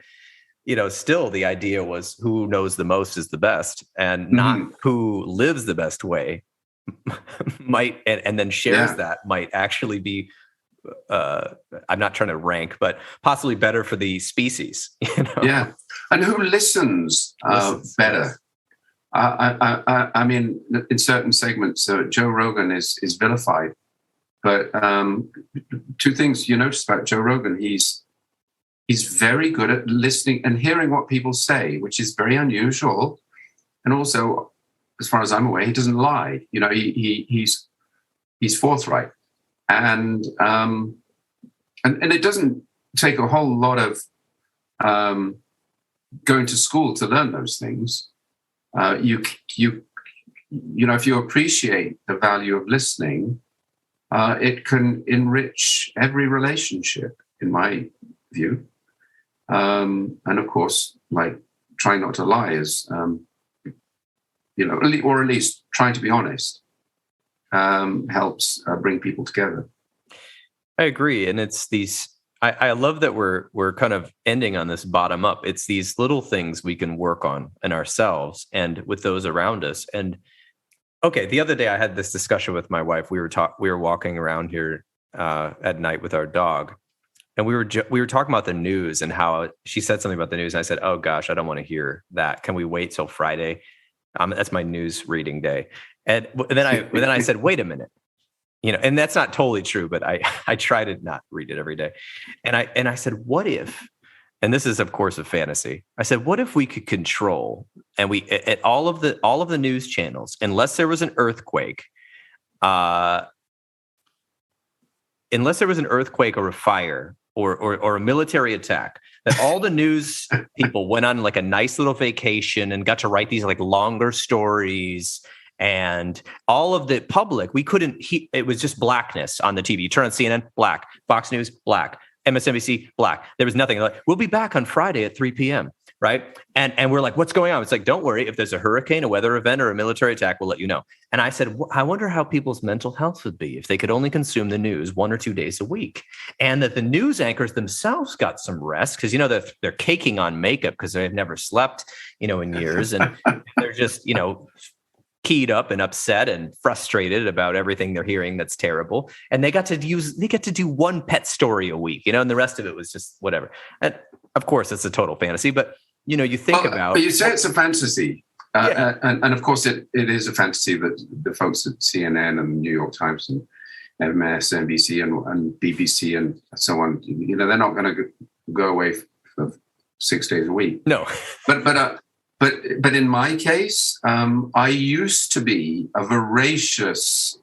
Speaker 1: still the idea was who knows the most is the best, and not who lives the best way might, and then shares that might actually be, I'm not trying to rank, but possibly better for the species.
Speaker 2: Yeah. And who listens better? I mean, in certain segments, Joe Rogan is vilified. But two things you notice about Joe Rogan: he's very good at listening and hearing what people say, which is very unusual. And also, as far as I'm aware, he doesn't lie. He's forthright, and it doesn't take a whole lot of going to school to learn those things. If you appreciate the value of listening, it can enrich every relationship, in my view. And of course, like, trying not to lie is, or at least trying to be honest, helps bring people together.
Speaker 1: I agree. And it's these, I love that we're kind of ending on this bottom up. It's these little things we can work on in ourselves and with those around us. And okay, the other day I had this discussion with my wife. We were walking around here at night with our dog, and we were talking about the news and how she said something about the news. And I said, "Oh gosh, I don't want to hear that. Can we wait till Friday? That's my news reading day." And then I said, "Wait a minute." And that's not totally true, but I try to not read it every day. And I said, what if, and this is of course a fantasy, I said, what if we could control, and we, at all of the news channels, unless there was an earthquake, or a fire or a military attack, that all the news people went on like a nice little vacation and got to write these like longer stories. And all of the public, it was just blackness on the TV. You turn on CNN, black. Fox News, black. MSNBC, black. There was nothing. Like, we'll be back on Friday at 3 p.m., right? And we're like, what's going on? It's like, don't worry. If there's a hurricane, a weather event, or a military attack, we'll let you know. And I said, I wonder how people's mental health would be if they could only consume the news 1 or 2 days a week. And that the news anchors themselves got some rest, because, they're caking on makeup because they've never slept, in years. And they're just, keyed up and upset and frustrated about everything they're hearing that's terrible. And they get to do one pet story a week, and the rest of it was just whatever. And of course it's a total fantasy, but you think about.
Speaker 2: But you say it's a fantasy. And of course it is a fantasy that the folks at CNN and New York Times and MSNBC and BBC and so on, they're not going to go away for 6 days a week.
Speaker 1: No.
Speaker 2: But in my case, I used to be a voracious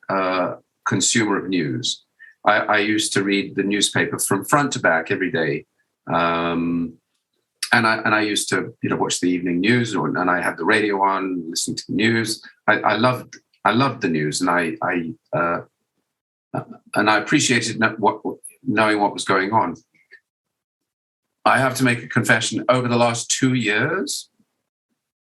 Speaker 2: consumer of news. I used to read the newspaper from front to back every day, and I used to watch the evening news, and I had the radio on, listen to the news. I loved the news, and I appreciated knowing what was going on. I have to make a confession. Over the last 2 years,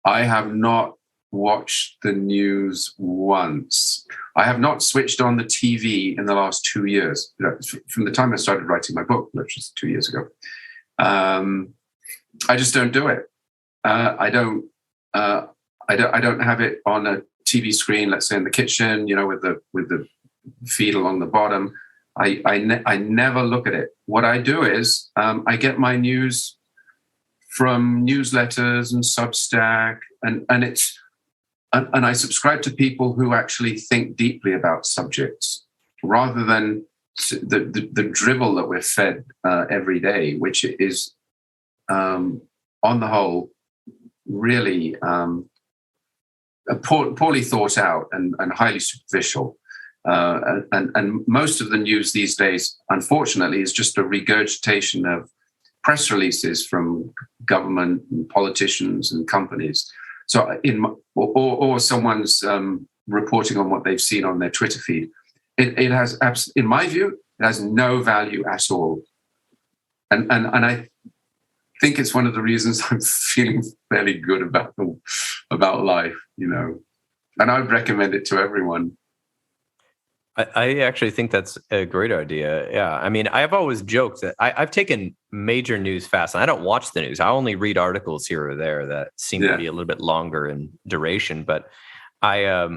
Speaker 2: I have not watched the news once. I have not switched on the TV in the last 2 years. From the time I started writing my book, which was 2 years ago, I just don't do it. I don't have it on a TV screen. Let's say in the kitchen, with the feed along the bottom. I never look at it. What I do is I get my news from newsletters and Substack, and I subscribe to people who actually think deeply about subjects, rather than the dribble that we're fed every day, which is, on the whole, really poorly thought out and highly superficial. And most of the news these days, unfortunately, is just a regurgitation of press releases from government and politicians and companies. So or someone's reporting on what they've seen on their Twitter feed. It has, in my view, it has no value at all. And I think it's one of the reasons I'm feeling fairly good about life, and I would recommend it to everyone.
Speaker 1: I actually think that's a great idea. Yeah. I mean, I've always joked that I've taken major news fast, and I don't watch the news. I only read articles here or there that seem to be a little bit longer in duration. But I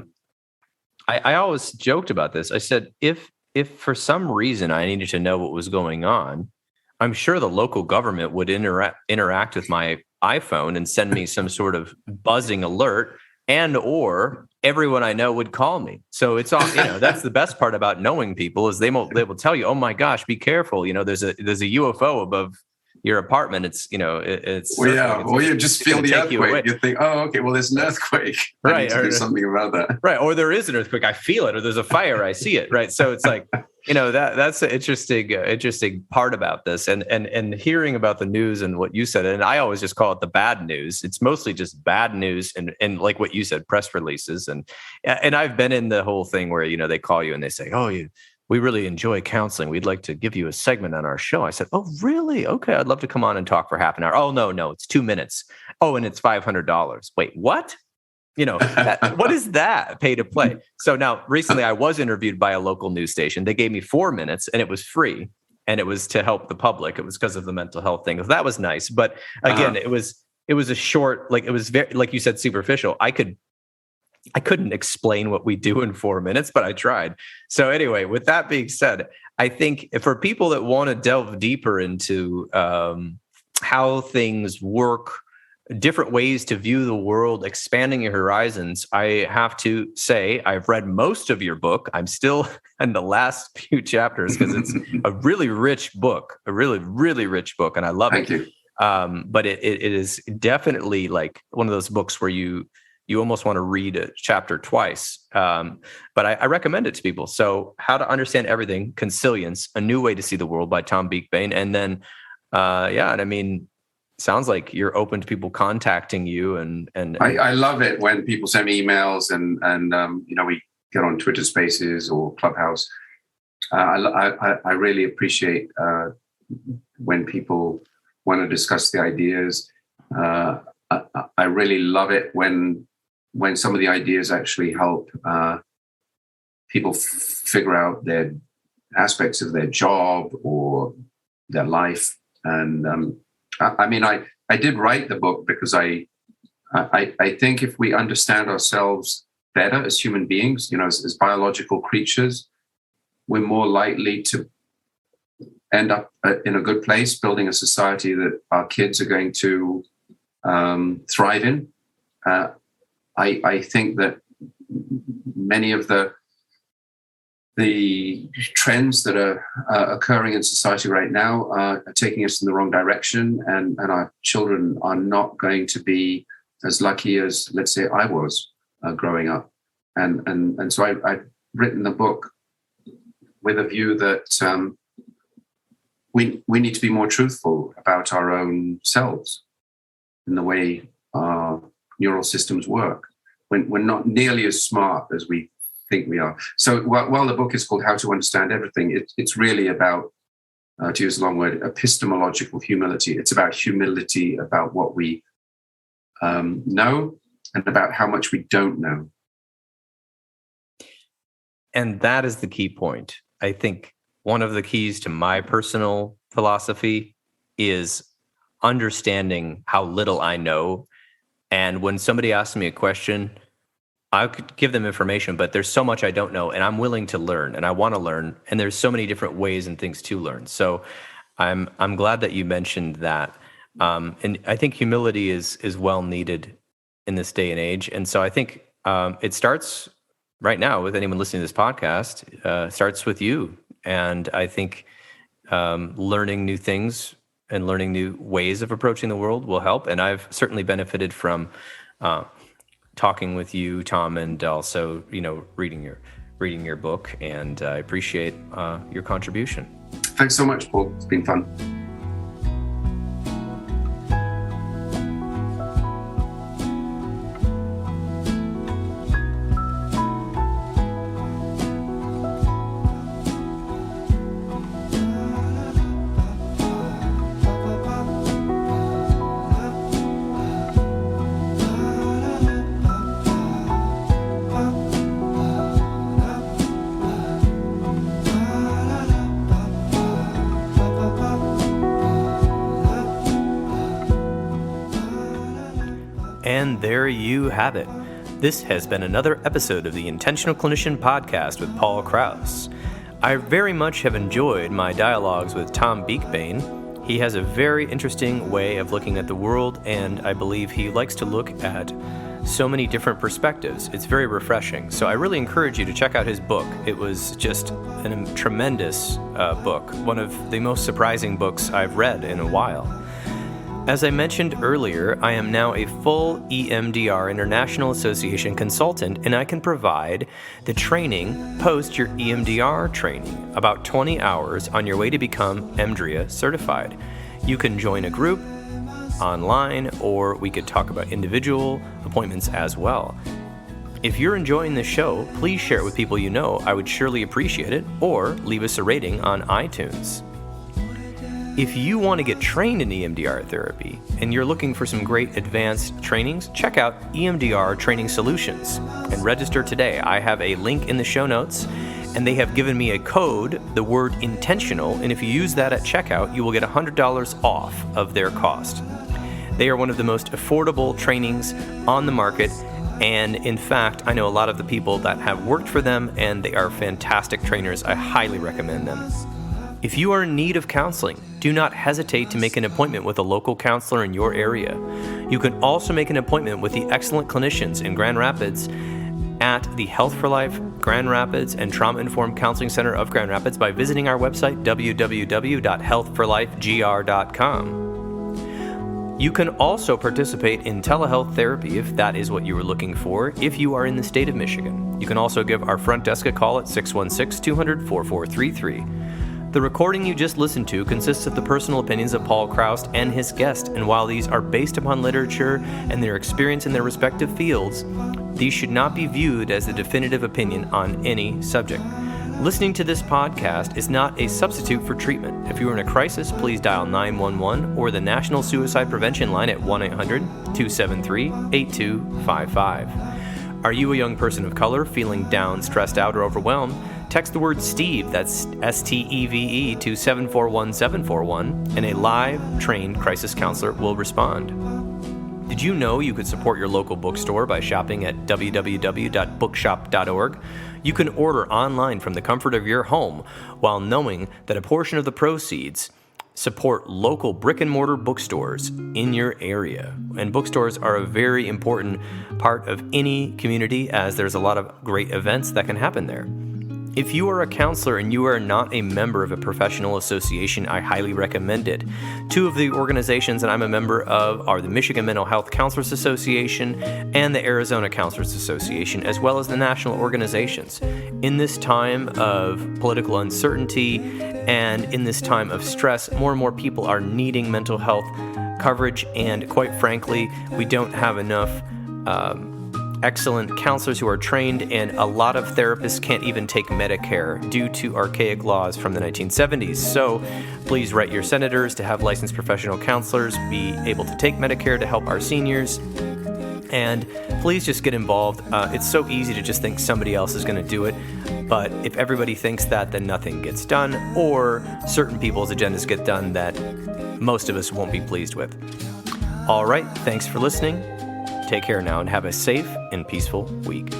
Speaker 1: always joked about this. I said, if for some reason I needed to know what was going on, I'm sure the local government would interact with my iPhone and send me some sort of buzzing alert, and or everyone I know would call me. So it's all, that's the best part about knowing people, is they will tell you, oh my gosh, be careful. There's a UFO above your apartment. It's, it's.
Speaker 2: Well, yeah. Or you just feel the earthquake. You think, oh, okay, well, there's an earthquake. I need to do something about that.
Speaker 1: Right. Or there is an earthquake. I feel it. Or there's a fire. I see it. Right. So it's like, that's an interesting part about this, and hearing about the news and what you said. And I always just call it the bad news. It's mostly just bad news. And like what you said, press releases. And I've been in the whole thing where, they call you and they say, oh, we really enjoy counseling. We'd like to give you a segment on our show. I said, oh, really? Okay. I'd love to come on and talk for half an hour. Oh, no, it's 2 minutes. Oh, and it's $500. Wait, what? What is that? Pay to play. So now recently I was interviewed by a local news station. They gave me 4 minutes and it was free, and it was to help the public. It was because of the mental health thing. That was nice. But again, it was a short, it was very, like you said, superficial. I couldn't explain what we do in 4 minutes, but I tried. So anyway, with that being said, I think for people that want to delve deeper into how things work, different ways to view the world, expanding your horizons, I have to say I've read most of your book. I'm still in the last few chapters because it's a really rich book, a really, really rich book, and I love it.
Speaker 2: Thank you.
Speaker 1: But it is definitely like one of those books where you almost want to read a chapter twice. But I recommend it to people. So How to Understand Everything, Consilience, A New Way to See the World by Tom Beakbane. And then, and I mean, sounds like you're open to people contacting you. And
Speaker 2: I love it when people send me emails and we get on Twitter Spaces or Clubhouse. I really appreciate when people want to discuss the ideas. I really love it when some of the ideas actually help people figure out their aspects of their job or their life. And I mean, I did write the book because I think if we understand ourselves better as human beings, as biological creatures, we're more likely to end up in a good place, building a society that our kids are going to thrive in. I think that many of the trends that are occurring in society right now are taking us in the wrong direction, and our children are not going to be as lucky as, let's say, I was growing up. And so I've written the book with a view that we need to be more truthful about our own selves in the way our neural systems work. We're not nearly as smart as we think we are. So while the book is called How to Understand Everything, it's really about, to use a long word, epistemological humility. It's about humility about what we know and about how much we don't know.
Speaker 1: And that is the key point. I think one of the keys to my personal philosophy is understanding how little I know. And when somebody asks me a question, I could give them information, but there's so much I don't know, and I'm willing to learn, and I want to learn, and there's so many different ways and things to learn. So I'm glad that you mentioned that. And I think humility is well needed in this day and age. And so I think it starts right now with anyone listening to this podcast, starts with you. And I think learning new things and learning new ways of approaching the world will help. And I've certainly benefited from talking with you, Tom, and also, reading your book. And I appreciate your contribution.
Speaker 2: Thanks so much, Paul. It's been fun.
Speaker 1: And there you have it. This has been another episode of the Intentional Clinician Podcast with Paul Krauss. I very much have enjoyed my dialogues with Tom Beakbane. He has a very interesting way of looking at the world, and I believe he likes to look at so many different perspectives. It's very refreshing. So I really encourage you to check out his book. It was just a tremendous book, one of the most surprising books I've read in a while. As I mentioned earlier, I am now a full EMDR International Association consultant, and I can provide the training post your EMDR training, about 20 hours on your way to become EMDRIA certified. You can join a group online, or we could talk about individual appointments as well. If you're enjoying this show, please share it with people you know. I would surely appreciate it, or leave us a rating on iTunes. If you want to get trained in EMDR therapy and you're looking for some great advanced trainings, check out EMDR Training Solutions and register today. I have a link in the show notes, and they have given me a code, the word intentional, and if you use that at checkout, you will get $100 off of their cost. They are one of the most affordable trainings on the market, and in fact, I know a lot of the people that have worked for them, and they are fantastic trainers. I highly recommend them. If you are in need of counseling, do not hesitate to make an appointment with a local counselor in your area. You can also make an appointment with the excellent clinicians in Grand Rapids at the Health for Life Grand Rapids and Trauma Informed Counseling Center of Grand Rapids by visiting our website, www.healthforlifegr.com. You can also participate in telehealth therapy if that is what you were looking for, if you are in the state of Michigan. You can also give our front desk a call at 616-200-4433. The recording you just listened to consists of the personal opinions of Paul Krauss and his guest, and while these are based upon literature and their experience in their respective fields, these should not be viewed as the definitive opinion on any subject. Listening to this podcast is not a substitute for treatment. If you are in a crisis, please dial 911 or the National Suicide Prevention Line at 1-800-273-8255. Are you a young person of color feeling down, stressed out, or overwhelmed? Text the word STEVE, that's STEVE, to 741741, and a live, trained crisis counselor will respond. Did you know you could support your local bookstore by shopping at www.bookshop.org? You can order online from the comfort of your home while knowing that a portion of the proceeds support local brick-and-mortar bookstores in your area. And bookstores are a very important part of any community, as there's a lot of great events that can happen there. If you are a counselor and you are not a member of a professional association, I highly recommend it. Two of the organizations that I'm a member of are the Michigan Mental Health Counselors Association and the Arizona Counselors Association, as well as the national organizations. In this time of political uncertainty and in this time of stress, more and more people are needing mental health coverage, and quite frankly, we don't have enough excellent counselors who are trained, and a lot of therapists can't even take Medicare due to archaic laws from the 1970s. So please write your senators to have licensed professional counselors be able to take Medicare to help our seniors. And please just get involved. It's so easy to just think somebody else is going to do it. But if everybody thinks that, then nothing gets done, or certain people's agendas get done that most of us won't be pleased with. All right, thanks for listening. Take care now and have a safe and peaceful week.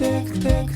Speaker 3: Tek, tek,